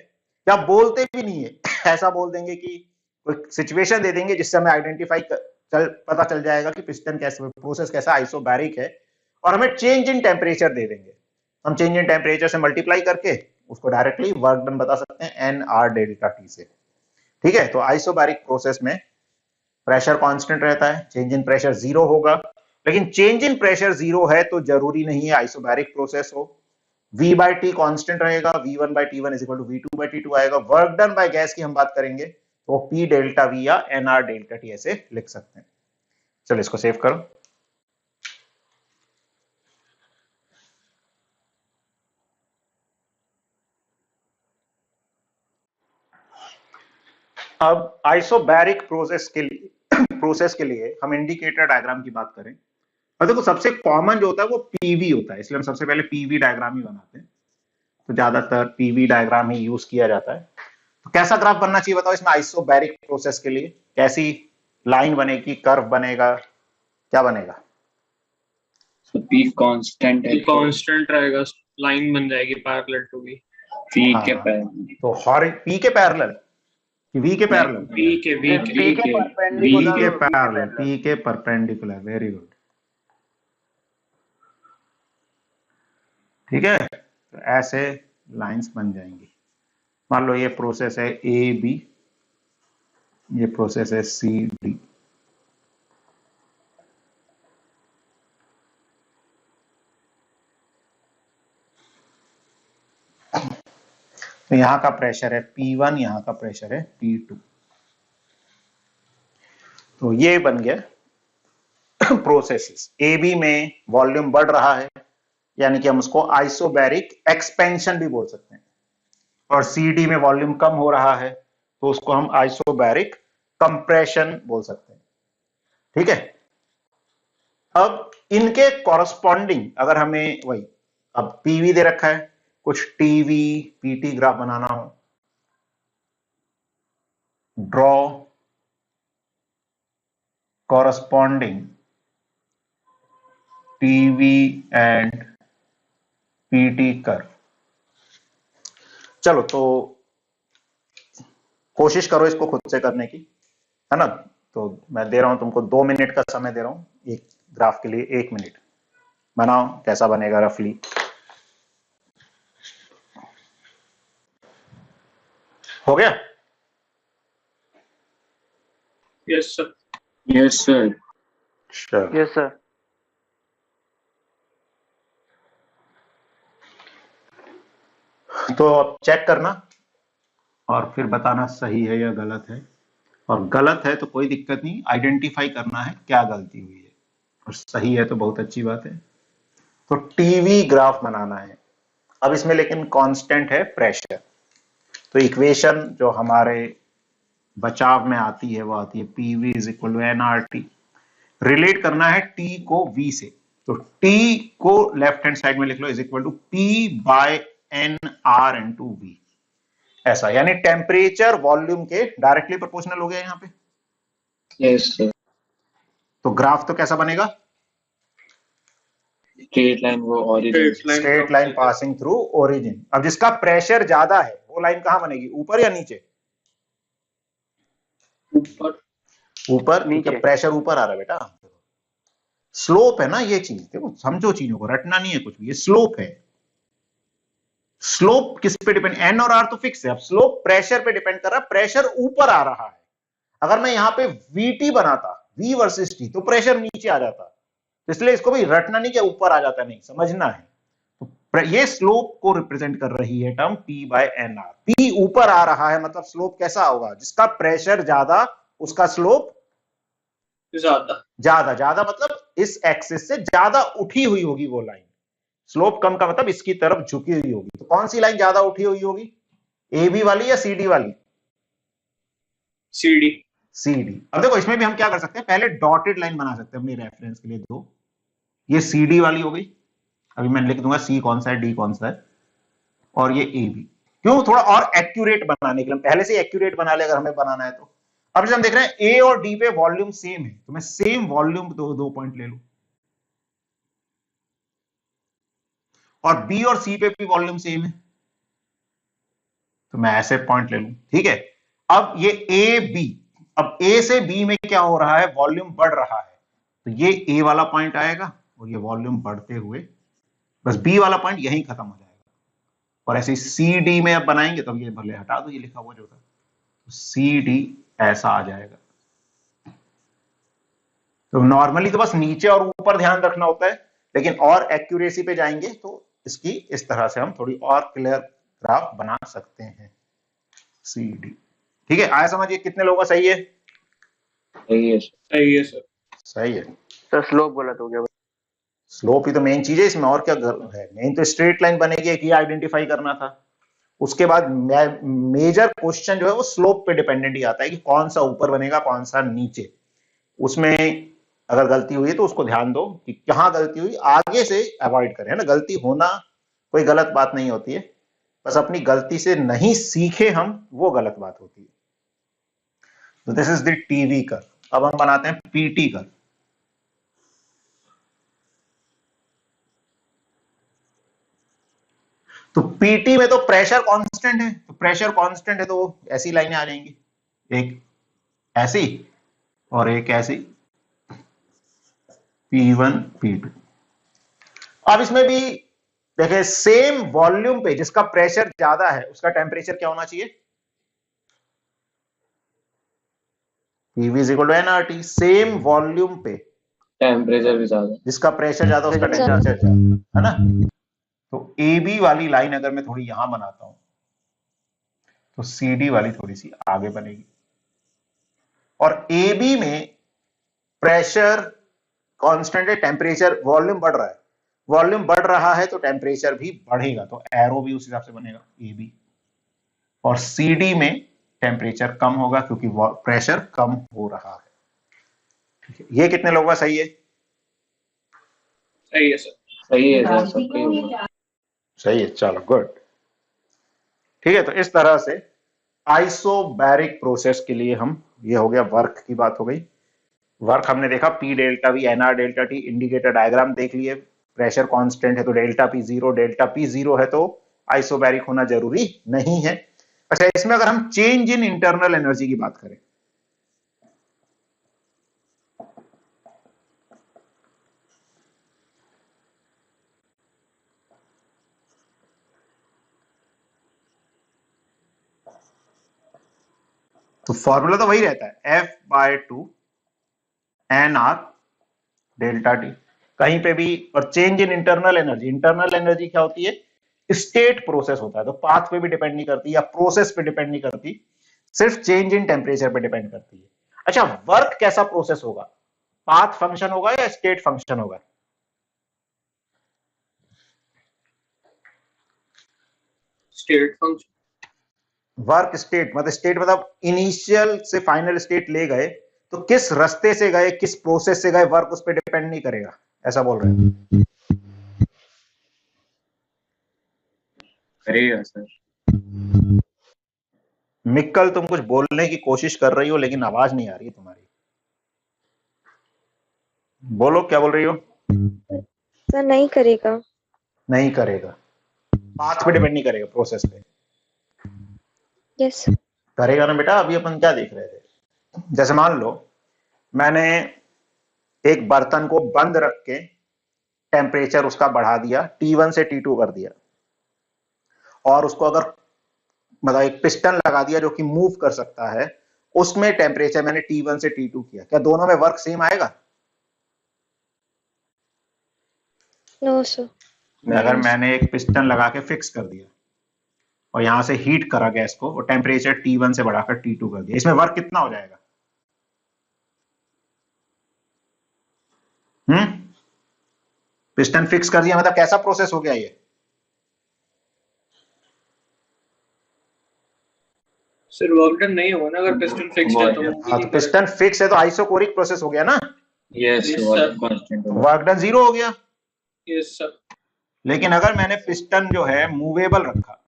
या बोलते भी नहीं है, ऐसा बोल देंगे कि कोई सिचुएशन दे देंगे जिससे हमें आइडेंटिफाई पता चल जाएगा कि पिस्टन कैसे, प्रोसेस कैसा आइसोबैरिक है, और हमें चेंज इन टेम्परेचर दे देंगे। हम चेंज इन टेम्परेचर से मल्टीप्लाई करके उसको डायरेक्टली वर्क डन बता सकते हैं nr डेल्टा टी से। ठीक है, तो आइसोबैरिक प्रोसेस में प्रेशर कांस्टेंट रहता है, चेंज इन प्रेशर जीरो होगा, लेकिन चेंज इन प्रेशर जीरो है तो जरूरी नहीं है आइसोबैरिक प्रोसेस हो। V बाई टी कांस्टेंट रहेगा, V1 by T1 is equal to V2 by T2 आएगा। वर्क डन बाय गैस की हम बात करेंगे तो P डेल्टा V या nr डेल्टा T ऐसे लिख सकते हैं। चलो इसको सेव करो। अब आइसोबैरिक प्रोसेस के लिए हम इंडिकेटर डायग्राम की बात करें, और देखो सबसे कॉमन जो होता है वो पीवी होता है, इसलिए हम सबसे पहले पीवी डायग्राम ही बनाते हैं। तो ज्यादातर पीवी डायग्राम ही यूज किया जाता है। तो कैसा ग्राफ बनना चाहिए बताओ इसमें आइसोबैरिक प्रोसेस के लिए? कैसी लाइन बनेगी, कर्व बनेगा, क्या बनेगा? So P कांस्टेंट है, कांस्टेंट रहेगा, लाइन बन जाएगी पैरेलल टू V। P हाँ, के पैरेलल, तो P के पैरेलल कि V के पैरेलल? V के पैरेलल, P के परपेंडिकुलर। वेरी गुड, ठीक है। तो ऐसे लाइंस बन जाएंगी। मान लो ये प्रोसेस है ए बी, ये प्रोसेस है सी डी। तो यहां का प्रेशर है P1, यहां का प्रेशर है P2। तो ये बन गया प्रोसेसेस। ए बी में वॉल्यूम बढ़ रहा है, यानी कि हम उसको आइसोबैरिक एक्सपेंशन भी बोल सकते हैं, और CD में वॉल्यूम कम हो रहा है तो उसको हम आइसोबैरिक कंप्रेशन बोल सकते हैं। ठीक है, अब इनके कॉरस्पॉन्डिंग अगर हमें वही, अब PV दे रखा है, कुछ TV PT ग्राफ बनाना हो, draw corresponding TV and PT curve. चलो तो कोशिश करो इसको खुद से करने की, है ना। तो मैं दे रहा हूं तुमको 2 मिनट का समय दे रहा हूं, एक ग्राफ के लिए 1 मिनट। बनाओ कैसा बनेगा रफली। हो गया? Yes sir. Yes sir, yes sir. तो अब चेक करना और फिर बताना सही है या गलत है, और गलत है तो कोई दिक्कत नहीं, आइडेंटिफाई करना है क्या गलती हुई है, और सही है तो बहुत अच्छी बात है। तो टीवी ग्राफ बनाना है। अब इसमें लेकिन कांस्टेंट है प्रेशर। तो इक्वेशन जो हमारे बचाव में आती है वो आती है PV is equal to nRT। Relate करना है T को V से, तो T को लेफ्ट हैंड साइड में लिख लो is equal to P by NR into V। ऐसा, यानी टेम्परेचर वॉल्यूम के डायरेक्टली प्रोपोर्शनल हो गया यहाँ पे। Yes sir. तो ग्राफ तो कैसा बनेगा? स्ट्रेट लाइन, वो origin, straight line passing through origin. अब जिसका प्रेशर ज्यादा है वो लाइन कहां बनेगी, ऊपर या नीचे? ऊपर। ऊपर, नीचे। प्रेशर ऊपर आ रहा है बेटा। स्लोप है ना ये चीज, देखो समझो चीजों को, रटना नहीं है कुछ भी, ये स्लोप है। स्लोप किस पे डिपेंड, N और R तो फिक्स है, अब स्लोप प्रेशर पे डिपेंड कर रहा है, प्रेशर ऊपर आ रहा है। अगर मैं यहां पे VT बनाता, V वर्सेस T, तो प्रेशर नीचे आ जाता। इसलिए इसको भी रटना नहीं कि ऊपर आ जाता, नहीं, समझना है। तो ये स्लोप को रिप्रेजेंट कर रही है term P by NR। P ऊपर आ रहा है मतलब स्लोप कैसा होगा, जिसका प्रेशर ज्यादा उसका स्लोप ज्यादा। ज्यादा मतलब इस एक्सिस से ज्यादा उठी हुई होगी वो लाइन। स्लोप कम का मतलब इसकी तरफ झुकी हुई होगी। तो कौन सी लाइन ज्यादा उठी हुई होगी, AB वाली या CD वाली? CD। CD। अब देखो इसमें भी हम क्या कर सकते हैं, पहले डॉटेड लाइन बना सकते हैं अपनी रेफरेंस के लिए। दो, ये CD वाली हो गई, अभी मैं लिख दूंगा C कौन सा है, D कौन सा है, और ये AB। क्यों, थोड़ा और एक्यूरेट बनाने के लिए, पहले से एक्यूरेट बना ले अगर हमें बनाना है तो। अब जब हम देख रहे हैं A और D पे वॉल्यूम सेम है, तो मैं सेम वॉल्यूम दो पॉइंट ले लूं, और B और C पे भी वॉल्यूम सेम है तो मैं ऐसे पॉइंट ले लूं। ठीक है, अब ये AB, अब ए से बी में क्या हो रहा है, वॉल्यूम बढ़ रहा है, तो ये ए वाला पॉइंट आएगा और ये वॉल्यूम बढ़ते हुए बस बी वाला पॉइंट यहीं खत्म हो जाएगा। और ऐसे सी डी में अब बनाएंगे तो ये भले हटा दो, ये लिखा हुआ जो था, सी डी ऐसा आ जाएगा। तो नॉर्मली तो बस नीचे और ऊपर ध्यान रखना होता है, लेकिन और एक्यूरेसी पे जाएंगे तो इसकी इस तरह से हम थोड़ी और क्लियर ग्राफ बना सकते हैं। सी डी, ठीक है, आया समझिए? कितने लोगों का सही है? सही है सही है सर। सही है। सर स्लोप गलत हो गया। स्लोप ही तो मेन चीज है इसमें, और क्या है? मेन तो स्ट्रेट लाइन बनेगी, एक ये आइडेंटिफाई करना था। उसके बाद मेजर क्वेश्चन जो है वो स्लोप पे डिपेंडेंट ही आता है कि कौन सा ऊपर बनेगा कौन सा नीचे। उसमें अगर गलती हुई है तो उसको ध्यान दो कि कहाँ गलती हुई, आगे से अवॉइड करें, है ना। गलती होना कोई गलत बात नहीं होती है, बस अपनी गलती से नहीं सीखे हम, वो गलत बात होती है। तो this is the TV curve. अब हम बनाते हैं पीटी कर्व। तो पीटी में तो प्रेशर कांस्टेंट है, तो प्रेशर कांस्टेंट है तो ऐसी लाइनें आ जाएंगी, एक ऐसी और एक ऐसी, P1 P2। अब इसमें भी देखिए सेम वॉल्यूम पे जिसका प्रेशर ज्यादा है उसका टेम्परेचर क्या होना चाहिए? PV = nRT। सेम वॉल्यूम पे टेम्परेचर भी ज्यादा, जिसका प्रेशर ज्यादा उसका टेम्परेचर ज्यादा, है ना। तो AB वाली लाइन अगर मैं थोड़ी यहां बनाता हूं तो CD वाली थोड़ी सी आगे बनेगी। और AB में प्रेशर कांस्टेंट है, टेम्परेचर, वॉल्यूम बढ़ रहा है, वॉल्यूम बढ़ रहा है तो टेम्परेचर भी बढ़ेगा, तो एरो भी उस हिसाब से बनेगा AB। और CD में टेम्परेचर कम होगा क्योंकि प्रेशर कम हो रहा है। ठीक है, ये कितने लोगों का सही है? सही है सर। सही है सर, सबके होगा। सही है, चलो गुड। ठीक है, तो इस तरह से आइसोबैरिक प्रोसेस के लिए हम, ये हो गया वर्क की बात हो गई। वर्क हमने देखा, P delta V NR delta T, indicator diagram देख लिए, प्रेशर कांस्टेंट है तो डेल्टा P 0 है तो आइसोबैरिक होना जरूरी नहीं है। अच्छा, इसमें अगर हम चेंज इन इंटरनल एनर्जी की बात करें, तो फॉर्मूला तो वही रहता है, F/2 NR डेल्टा T कहीं पे भी। और चेंज इन इंटरनल एनर्जी क्या होती है? स्टेट प्रोसेस होता है, तो पाथ पे भी डिपेंड नहीं करती या प्रोसेस पे डिपेंड नहीं करती, सिर्फ चेंज इन टेम्परेचर पे डिपेंड करती है। अच्छा, वर्क कैसा प्रोसेस होगा? पाथ फंक्शन होगा या स्टेट फंक्शन होगा? State function. वर्क स्टेट मतलब इनिशियल से फाइनल स्टेट ले गए तो किस रास्ते से गए, किस प्रोसेस से गए, वर्क उस पर डिपेंड नहीं करेगा, ऐसा बोल रहे हैं। करेगा सर। मिक्कल, तुम कुछ बोलने की कोशिश कर रही हो लेकिन आवाज नहीं आ रही है तुम्हारी, बोलो क्या बोल रही हो? सर नहीं करेगा। नहीं करेगा, पाथ पे डिपेंड नहीं करेगा, प्रोसेस पे यस करेगा ना बेटा। अभी अपन क्या देख रहे थे, जैसे मान लो मैंने एक बर्तन को बंद रख के टेम्परेचर उसका बढ़ा दिया, T1 से T2 कर दिया, और उसको अगर मतलब एक पिस्टन लगा दिया जो कि मूव कर सकता है, उसमें टेम्परेचर मैंने T1 से T2 किया, क्या दोनों में वर्क सेम आएगा? No sir. अगर मैंने एक पिस्टन लगा के फिक्स कर दिया और यहां से हीट करा गैस को और टेम्परेचर T1 से बढ़ाकर T2 कर दिया, इसमें वर्क कितना हो जाएगा? पिस्टन फिक्स कर दिया मतलब कैसा प्रोसेस हो गया ये? सर वर्क डन नहीं होगा ना अगर पिस्टन फिक्स है तो। हाँ, तो पिस्टन फिक्स है तो आइसोकोरिक प्रोसेस हो गया ना। यस, वर्क डन 0 हो गया। Yes sir. लेकिन अगर मैंने पिस्टन जो है मूवेबल रखा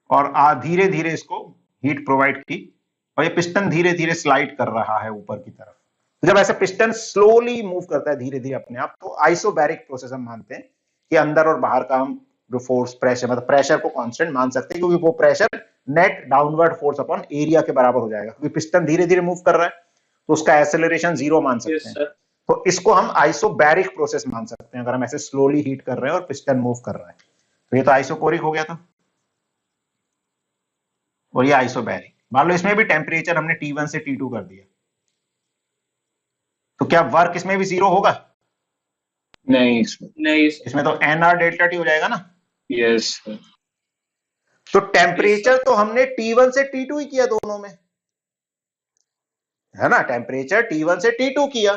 और धीरे धीरे इसको हीट प्रोवाइड की और ये पिस्टन धीरे धीरे स्लाइड कर रहा है ऊपर की तरफ, तो जब ऐसे पिस्टन स्लोली मूव करता है धीरे धीरे अपने आप, तो आइसोबैरिक प्रोसेस हम मानते हैं कि अंदर और बाहर का हम जो फोर्स, प्रेशर, मतलब प्रेशर को कांस्टेंट मान सकते हैं क्योंकि वो pressure net downward force upon area के बराबर हो जाएगा, क्योंकि पिस्टन धीरे धीरे मूव कर रहा है तो उसका एक्सेलरेशन 0 मान सकते यस हैं। सर। तो इसको हम आइसोबैरिक प्रोसेस मान सकते हैं, अगर हम ऐसे स्लोली हीट कर रहे हैं और पिस्टन मूव कर रहा है। तो ये तो आइसोकोरिक हो गया था, और ये आइसोबैरिक। मान लो इसमें भी टेम्परेचर हमने T1 से T2 कर दिया, तो क्या वर्क इसमें भी 0 होगा? नहीं सर। नहीं सर। इसमें तो nr डेल्टा टी हो जाएगा ना। Yes sir. तो टेम्परेचर तो हमने T1 से T2 ही किया दोनों में, है ना, टेम्परेचर T1 से T2 किया।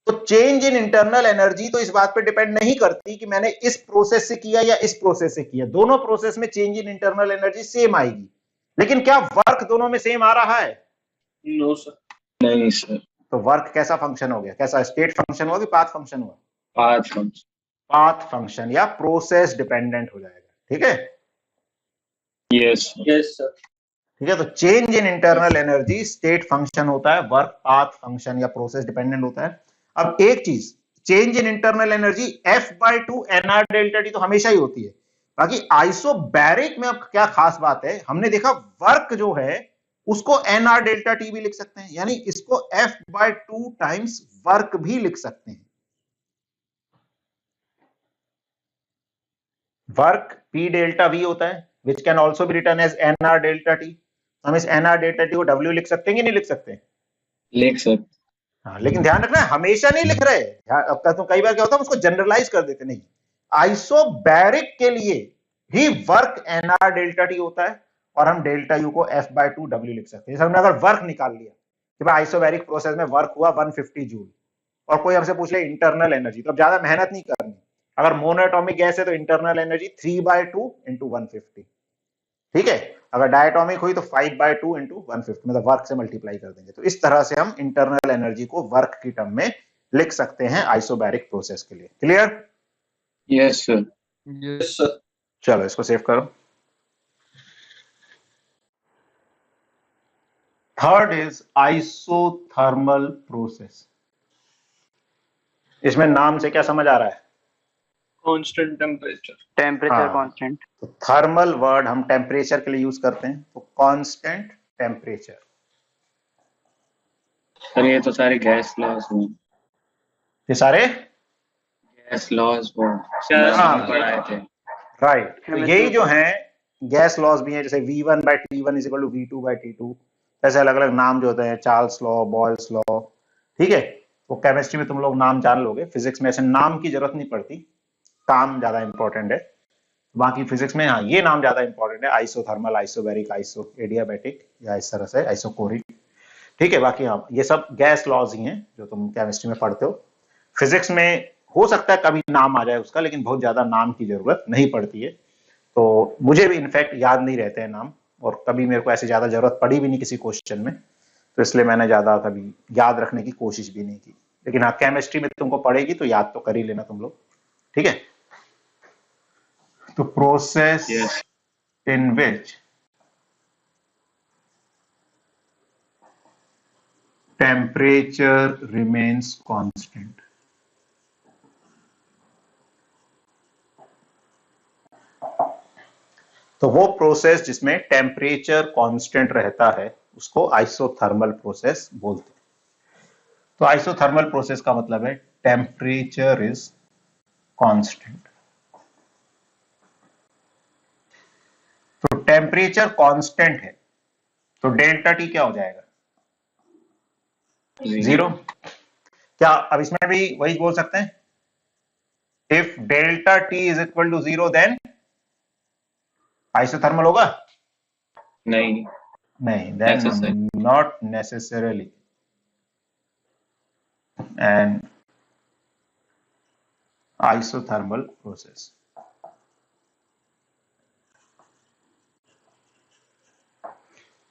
तो चेंज इन इंटरनल एनर्जी तो इस बात पे डिपेंड नहीं करती कि मैंने इस प्रोसेस से किया या इस प्रोसेस से किया, दोनों प्रोसेस में change in internal energy same आएगी। लेकिन क्या वर्क दोनों में सेम आ रहा है? No sir. नहीं सर। तो वर्क कैसा फंक्शन हो गया? कैसा स्टेट फंक्शन हुआ कि पाथ फंक्शन हुआ? 5 फंक्शन। पाथ फंक्शन या प्रोसेस डिपेंडेंट हो जाएगा। ठीक है, यस यस सर। ठीक है। तो change in internal energy state function होता है, वर्क पाथ फंक्शन या प्रोसेस डिपेंडेंट होता है। अब एक चीज, change in internal energy F/2 nr delta T तो हमेशा ही होती है। बाकी आइसोबैरिक में अब क्या खास बात है, हमने देखा वर्क जो है उसको nr डेल्टा टी भी लिख सकते हैं, यानी इसको F/2 टाइम्स वर्क भी लिख सकते हैं। वर्क P डेल्टा V होता है, which can also be return as nr delta T. हम इस nr डेल्टा टी को W लिख सकते हैं कि नहीं लिख सकते? लिख सकते। हाँ, लेकिन ध्यान रखना हमेशा नहीं लिख रहे। अब तो कई बार क्या होता है उसको जनरलाइज कर देते, नहीं, आइसोबैरिक के लिए ही वर्क nr डेल्टा टी होता है और हम डेल्टा यू को F/2 W लिख सकते हैं। जैसे हमने अगर वर्क निकाल लिया कि भाई आइसोबैरिक प्रोसेस में वर्क हुआ 150 जूल, और कोई हमसे पूछ ले इंटरनल एनर्जी, तो अब ज्यादा मेहनत नहीं करनी। अगर मोनोएटॉमिक गैस है तो इंटरनल एनर्जी 3/2 इंटू 150, ठीक है। अगर डायटोमिक हुई तो 5/2 इंटू 150, मतलब वर्क से मल्टीप्लाई कर देंगे। तो इस तरह से हम इंटरनल एनर्जी को वर्क की टर्म में लिख सकते हैं आइसोबैरिक प्रोसेस के लिए। Clear? Yes sir. Yes sir. चलो इसको सेव करो। Third is isothermal process. इसमें नाम से क्या समझ आ रहा है? Constant temperature. टेम्परेचर हाँ। कांस्टेंट। तो थर्मल वर्ड हम टेम्परेचर के लिए यूज करते हैं, तो कांस्टेंट टेम्परेचर। सर ये तो सारे गैस लॉज हुए। ये सारे गैस लॉज वो हाँ। पढ़ाए थे। राइट, तो यही जो है गैस लॉज भी है, जैसे V1/T1 is equal to V2/T2, ऐसे अलग अलग नाम जो होते हैं, चार्ल्स लॉ, बॉयल्स लॉ, ठीक है। वो केमिस्ट्री में तुम लोग नाम जान लोगे, फिजिक्स में ऐसे नाम की जरूरत नहीं पड़ती, काम ज्यादा इंपॉर्टेंट है। बाकी फिजिक्स में हाँ ये नाम ज्यादा इंपॉर्टेंट है, आइसोथर्मल, आइसोबैरिक, आइसो एडियाबैटिक या इस तरह से आइसोकोरिक, ठीक है। बाकी हाँ ये सब गैस लॉज ही हैं जो तुम केमिस्ट्री में पढ़ते हो। फिजिक्स में हो सकता है कभी नाम आ जाए उसका, लेकिन बहुत ज्यादा नाम की जरूरत नहीं पड़ती है। तो मुझे भी इनफैक्ट याद नहीं रहते हैं नाम, और कभी मेरे को ऐसे ज्यादा जरूरत पड़ी भी नहीं किसी क्वेश्चन में, तो इसलिए मैंने ज्यादा कभी याद रखने की कोशिश भी नहीं की। लेकिन हाँ केमिस्ट्री में तुमको पड़ेगी तो याद तो कर ही लेना तुम लोग, ठीक है। तो process Yes. in which temperature remains constant. तो वो प्रोसेस जिसमें टेम्परेचर कांस्टेंट रहता है उसको आइसोथर्मल प्रोसेस बोलते हैं। तो आइसोथर्मल प्रोसेस का मतलब है टेम्परेचर इज कांस्टेंट। तो टेम्परेचर कांस्टेंट है तो डेल्टा टी क्या हो जाएगा? 0। क्या अब इसमें भी वही बोल सकते हैं, if delta T is equal to 0 then isothermal होगा? नहीं। नहीं, then Necessary. Not necessarily an isothermal process.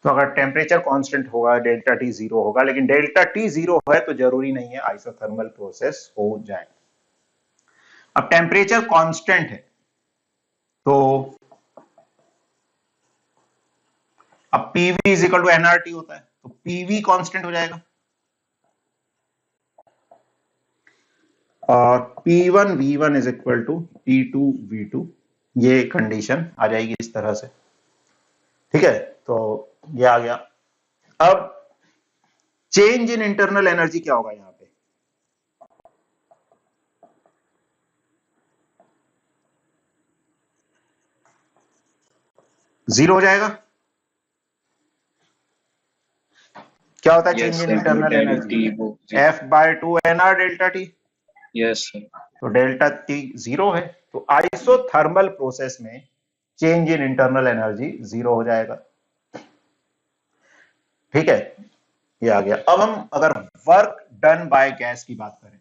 तो अगर टेम्परेचर कांस्टेंट होगा डेल्टा टी 0 होगा, लेकिन डेल्टा टी 0 है तो जरूरी नहीं है आइसोथर्मल प्रोसेस हो जाए। अब टेम्परेचर कांस्टेंट है तो अब PV is equal to NRT होता है, तो पीवी कांस्टेंट हो जाएगा और P1 V1 is equal to P2 V2, ये कंडीशन आ जाएगी इस तरह से, ठीक है, तो ये आ गया। अब चेंज इन इंटरनल एनर्जी क्या होगा यहां पे? जीरो हो जाएगा। क्या होता है change in internal energy? F/2 nR delta T. Yes sir. तो डेल्टा टी जीरो है, तो आइसोथर्मल प्रोसेस में change in internal energy zero हो जाएगा। ठीक है, ये आ गया। अब हम अगर वर्क डन बाय गैस की बात करें,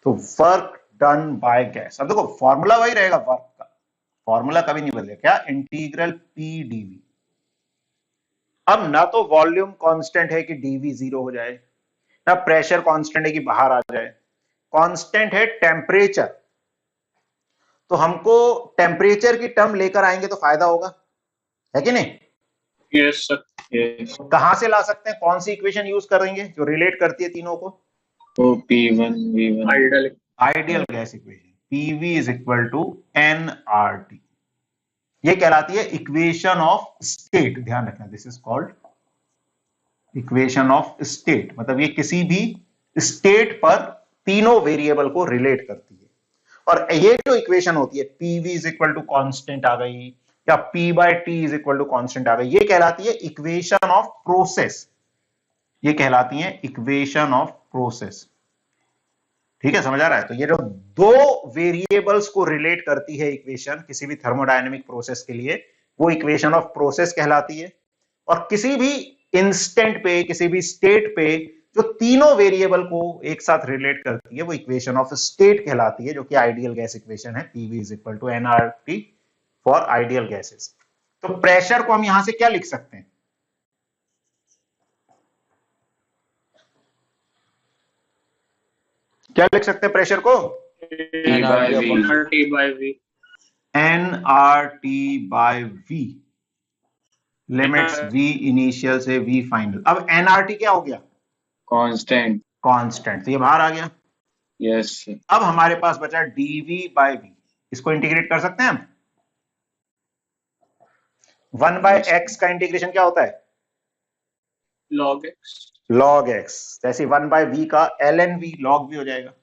तो वर्क डन बाय गैस, अब देखो फॉर्मूला वही रहेगा, वर्क का फॉर्मूला कभी नहीं बदलेगा। क्या? Integral P dV. अब ना तो वॉल्यूम कांस्टेंट है कि डीवी जीरो हो जाए, ना प्रेशर कांस्टेंट है कि बाहर आ जाए। कांस्टेंट है टेम्परेचर। तो हमको टेम्परेचर की टर्म लेकर आएंगे तो फायदा होगा, है कि नहीं? Yes sir. यस। कहां से ला सकते हैं? कौन सी इक्वेशन यूज करेंगे जो रिलेट करती है तीनों को? तो P1 V1 ideal. Ideal gas equation, PV is equal to NRT. ये कहलाती है इक्वेशन ऑफ स्टेट। ध्यान रखना, this is called equation of state. मतलब ये किसी भी स्टेट पर तीनों वेरिएबल को रिलेट करती है। और ये जो इक्वेशन होती है, PV is equal to constant आ गई, या P by T is equal to constant आ गई, ये कहलाती है इक्वेशन ऑफ प्रोसेस। ये कहलाती है इक्वेशन ऑफ प्रोसेस। ठीक है, समझ आ रहा है? तो ये जो दो वेरिएबल्स को रिलेट करती है इक्वेशन किसी भी थर्मोडायनेमिक प्रोसेस के लिए, वो इक्वेशन ऑफ प्रोसेस कहलाती है। और किसी भी इंस्टेंट पे, किसी भी स्टेट पे जो तीनों वेरिएबल को एक साथ रिलेट करती है, वो इक्वेशन ऑफ स्टेट कहलाती है, जो कि आइडियल गैस इक्वेशन है। PV is equal to NRT for ideal gases. तो प्रेशर को हम यहां से क्या लिख सकते हैं? क्या लिख सकते हैं प्रेशर को? RT by V। nRT by V, limits V initial से V फाइनल। अब nRT क्या हो गया? कांस्टेंट। कांस्टेंट, तो ये बाहर आ गया। यस। अब हमारे पास बचा dV by V। इसको इंटीग्रेट कर सकते हैं हम। 1 by x का इंटीग्रेशन क्या होता है? log x। log x। जैसे 1 by V का ln V log V हो जाएगा।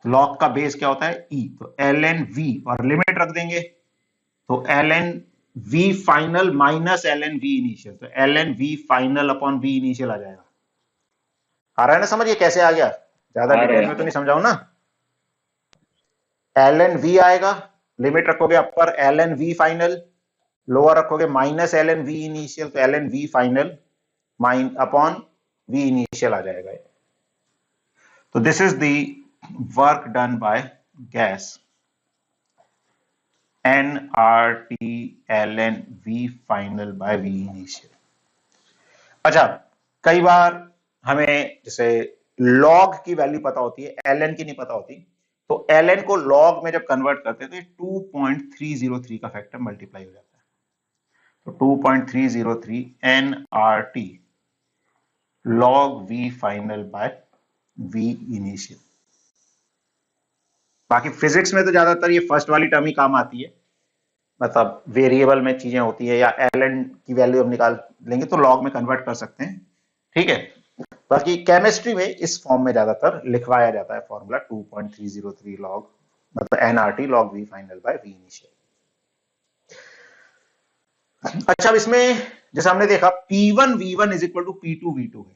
log का बेस क्या होता है? E, तो ln V, और लिमिट रख देंगे तो ln V final minus ln V initial, तो ln V final upon V initial आ जाएगा। आ रहा है ना समझ? ये कैसे आ गया? ज्यादा डिटेल में तो नहीं समझाऊं ना। ln V आएगा, लिमिट रखोगे upper ln V final, lower रखोगे माइनस ln V इनिशियल, तो ln V final upon V initial आ जाएगा। तो this is the work done by gas, nRT ln V final by V initial। अच्छा, कई बार हमें जैसे log की वैल्यू पता होती है, ln की नहीं पता होती, तो ln को log में जब कन्वर्ट करते हैं तो 2.303 का फैक्टर मल्टीप्लाई हो जाता है। तो 2.303 nRT log V final by V initial। बाकी फिजिक्स में तो ज्यादातर ये फर्स्ट वाली टर्म ही काम आती है, मतलब वेरिएबल में चीजें होती है, या ln की वैल्यू हम निकाल लेंगे तो लॉग में कन्वर्ट कर सकते हैं। ठीक है, बाकी केमिस्ट्री में इस फॉर्म में ज्यादातर लिखवाया जाता है फॉर्मूला 2.303 लॉग, मतलब nRT log V final by V initial. अच्छा, अब इसमें जैसे हमने देखा P1 V1 is equal to P2 V2 है,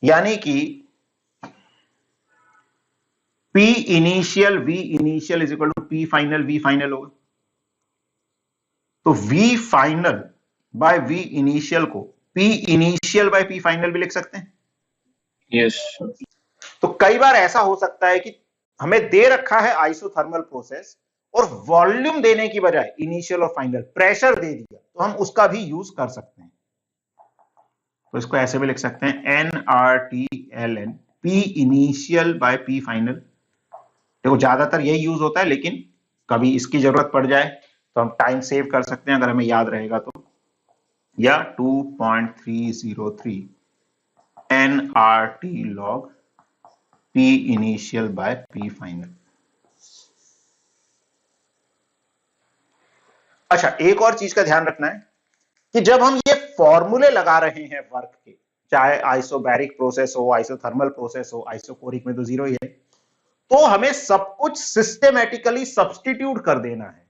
यानी कि P इनिशियल V इनिशियल is equal to P final V final होगा। तो V final by V initial को P initial by P final भी लिख सकते हैं। यस। तो कई बार ऐसा हो सकता है कि हमें दे रखा है आइसोथर्मल प्रोसेस, और वॉल्यूम देने की बजाय इनिशियल और फाइनल प्रेशर दे दिया, तो हम उसका भी यूज कर सकते हैं। तो इसको ऐसे भी लिख सकते हैं nRT ln P initial by P final. देखो ज्यादातर यही यूज होता है, लेकिन कभी इसकी जरूरत पड़ जाए तो हम टाइम सेव कर सकते हैं अगर हमें याद रहेगा तो। या 2.303 nRT log P initial by P final. अच्छा, एक और चीज का ध्यान रखना है कि जब हम ये फॉर्मूले लगा रहे हैं वर्क के, चाहे आइसोबैरिक प्रोसेस हो, आइसोथर्मल प्रोसेस हो, आइसोकोरिक में तो जीरो ही है, तो हमें सब कुछ सिस्टेमेटिकली सब्स्टिट्यूट कर देना है।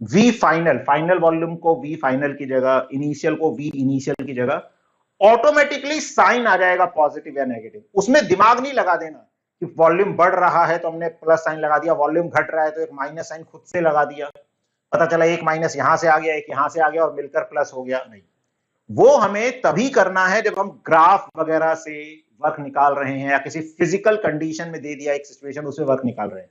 V फाइनल, फाइनल वॉल्यूम को V फाइनल की जगह, इनिशियल को V इनिशियल की जगह, ऑटोमेटिकली साइन आ जाएगा पॉजिटिव या नेगेटिव। उसमें दिमाग नहीं लगा देना कि वॉल्यूम बढ़ रहा है तो हमने प्लस साइन लगा दिया, वॉल्यूम घट रहा है तो एक माइनस साइन खुद से लगा दिया, पता चला एक माइनस यहां से आ गया, एक यहां से आ गया और मिलकर प्लस हो गया। नहीं, वो हमें तभी करना है जब हम ग्राफ वगैरह से वर्क निकाल रहे हैं या किसी फिजिकल कंडीशन में दे दिया एक सिचुएशन, उसमें वर्क निकाल रहे हैं।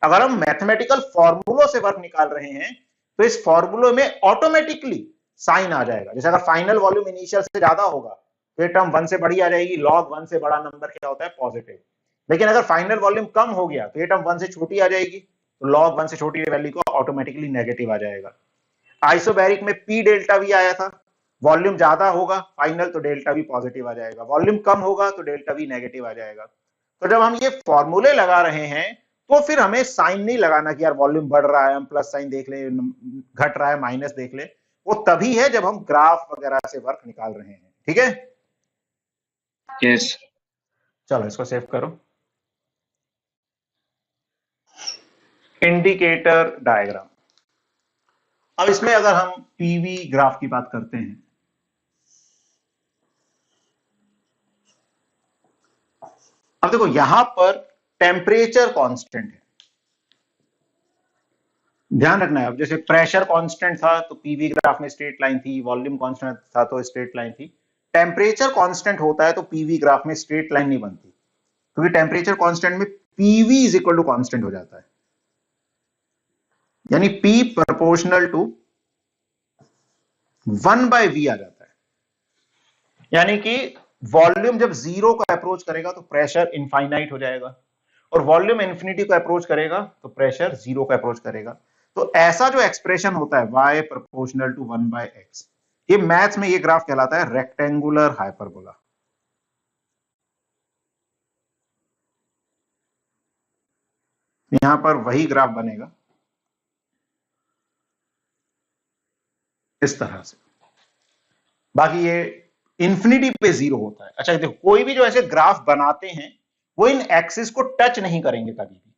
अगर हम मैथमेटिकल फॉर्मूलों से वर्क निकाल रहे हैं तो इस फॉर्मूलों में ऑटोमेटिकली साइन आ जाएगा। जैसे अगर फाइनल वॉल्यूम इनिशियल से ज्यादा होगा तो ये टर्म 1 से बड़ी आ जाएगी, log 1 से बड़ा नंबर क्या होता है, पॉजिटिव। लेकिन अगर फाइनल वॉल्यूम कम हो गया तो ये टर्म 1 से छोटी आ जाएगी, तो log 1 से छोटी वैल्यू को ऑटोमेटिकली नेगेटिव आ जाएगा। आइसोबैरिक में P डेल्टा V आया था, वॉल्यूम ज्यादा होगा फाइनल तो डेल्टा V पॉजिटिव आ जाएगा, वॉल्यूम कम होगा तो डेल्टा V नेगेटिव आ जाएगा। तो जब हम ये फॉर्मूले लगा रहे हैं तो फिर हमें साइन नहीं लगाना कि यार वॉल्यूम बढ़ रहा है हम प्लस साइन देख ले, घट रहा है माइनस देख ले। वो तभी है जब हम ग्राफ वगैरह से वर्क निकाल रहे हैं। ठीक है, यस। चलो इसको सेव करो। Indicator diagram. अब इसमें अगर हम पीवी ग्राफ की बात करते हैं, अब देखो यहां पर टेम्परेचर कांस्टेंट है, ध्यान रखना है। अब जैसे प्रेशर कांस्टेंट था तो पीवी ग्राफ में स्ट्रेट लाइन थी, वॉल्यूम कांस्टेंट था तो स्ट्रेट लाइन थी। टेम्परेचर कांस्टेंट होता है तो पीवी ग्राफ में स्ट्रेट लाइन नहीं बनती, क्योंकि टेम्परेचर कांस्टेंट में PV is equal to constant हो जाता है, यानी P प्रोपोर्शनल टू 1/V आ जाता है। यानी कि वॉल्यूम जब जीरो को अप्रोच करेगा तो प्रेशर इनफाइनाइट हो जाएगा, और वॉल्यूम इंफिनिटी को अप्रोच करेगा तो प्रेशर जीरो को अप्रोच करेगा। तो ऐसा जो एक्सप्रेशन होता है y प्रोपोर्शनल टू 1/x, ये मैथ्स में ये ग्राफ कहलाता है रेक्टेंगुलर हाइपरबोला। यहां पर वही ग्राफ बनेगा इस तरह से, बाकी ये इंफिनिटी पे जीरो होता है। अच्छा देखो, कोई भी जो ऐसे ग्राफ बनाते हैं वो इन एक्सिस को टच नहीं करेंगे कभी भी।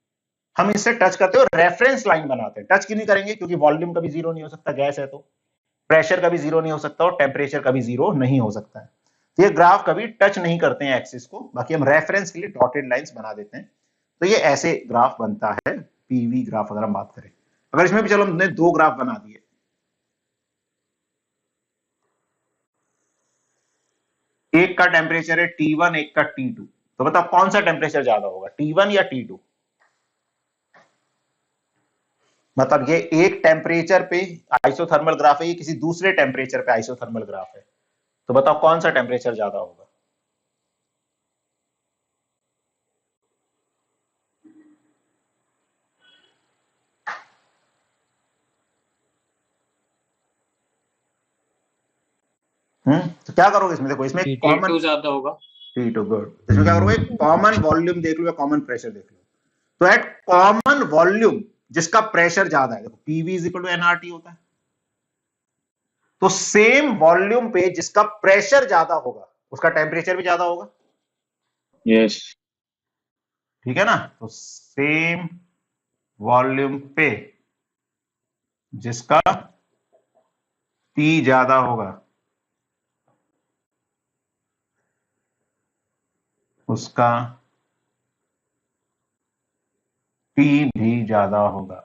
हम इससे टच करते हो रेफरेंस लाइन बनाते हैं। टच क्यों नहीं करेंगे, क्योंकि वॉल्यूम कभी जीरो नहीं हो सकता, गैस है तो प्रेशर कभी जीरो नहीं हो सकता और टेम्परेचर कभी जीरो नहीं हो सकता है। तो ये ग्राफ कभी टच नहीं करते हैं एक्सिस को, बाकी हम रेफरेंस के लिए डॉटेड लाइंस बना देते हैं। तो ये ऐसे ग्राफ बनता है पीवी ग्राफ अगर हम बात करें। अगर इसमें भी चलो हमने दो ग्राफ बना दिए, एक का टेम्परेचर है T1, एक का T2, तो बताओ कौन सा टेम्परेचर ज्यादा होगा, T1 या T2? मतलब ये एक टेम्परेचर पे आइसोथर्मल ग्राफ है, ये किसी दूसरे टेम्परेचर पे आइसोथर्मल ग्राफ है, तो बताओ कौन सा टेम्परेचर ज्यादा होगा? तो क्या करोगे इसमें, देखो इसमें T2 ज्यादा होगा। T2, good. इसमें क्या करोगे, कॉमन वॉल्यूम देख लो या कॉमन प्रेशर देख लो। तो एट कॉमन वॉल्यूम जिसका प्रेशर ज्यादा है, देखो PV is equal to NRT होता है, तो सेम वॉल्यूम पे जिसका प्रेशर ज्यादा होगा उसका टेम्परेचर भी ज्यादा होगा। यस। ठीक है ना, तो सेम वॉल्यूम पे जिसका P ज्यादा होगा उसका P भी ज्यादा होगा।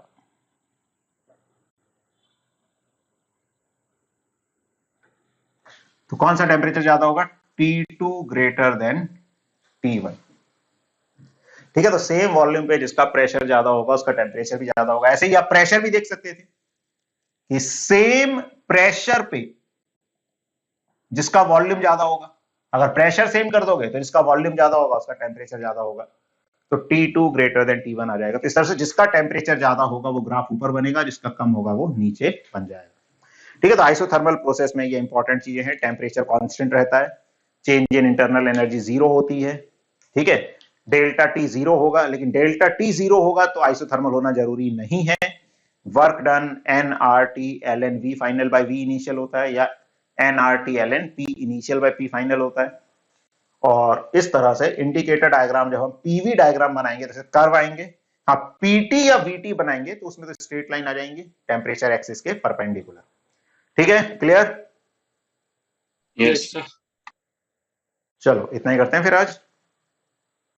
तो कौन सा टेम्परेचर ज्यादा होगा, T2 ग्रेटर देन T1। ठीक है, तो सेम वॉल्यूम पे जिसका प्रेशर ज्यादा होगा उसका टेम्परेचर भी ज्यादा होगा। ऐसे ही आप प्रेशर भी देख सकते थे कि सेम प्रेशर पे जिसका वॉल्यूम ज्यादा होगा, अगर प्रेशर सेम कर दोगे तो जिसका वॉल्यूम ज्यादा होगा उसका टेम्परेचर ज्यादा होगा, तो T2 ग्रेटर देन T1 आ जाएगा। तो इस तरह से जिसका टेम्परेचर ज्यादा होगा वो ग्राफ ऊपर बनेगा, जिसका कम होगा वो नीचे बन जाएगा। ठीक है, तो आइसोथर्मल प्रोसेस में ये इंपॉर्टेंट चीजें हैं, टेम्परेचर कांस्टेंट रहता है, change in internal energy zero होती है। ठीक है, डेल्टा टी 0 होगा, लेकिन डेल्टा टी 0 होगा तो आइसोथर्मल होना जरूरी नहीं है। Work done N R T L N V final by V initial होता है, या N R T L N P initial by P final होता है। और इस तरह से इंडिकेटर डायग्राम जब हम पीवी डायग्राम बनाएंगे जैसे कर्व आएंगे, हाँ पीटी या वीटी बनाएंगे तो उसमें तो स्ट्रेट लाइन आ जाएंगे टेम्परेचर एक्सिस के परपेंडिकुलर। ठीक है, क्लियर? यस। चलो इतना ही करते हैं फिर आज।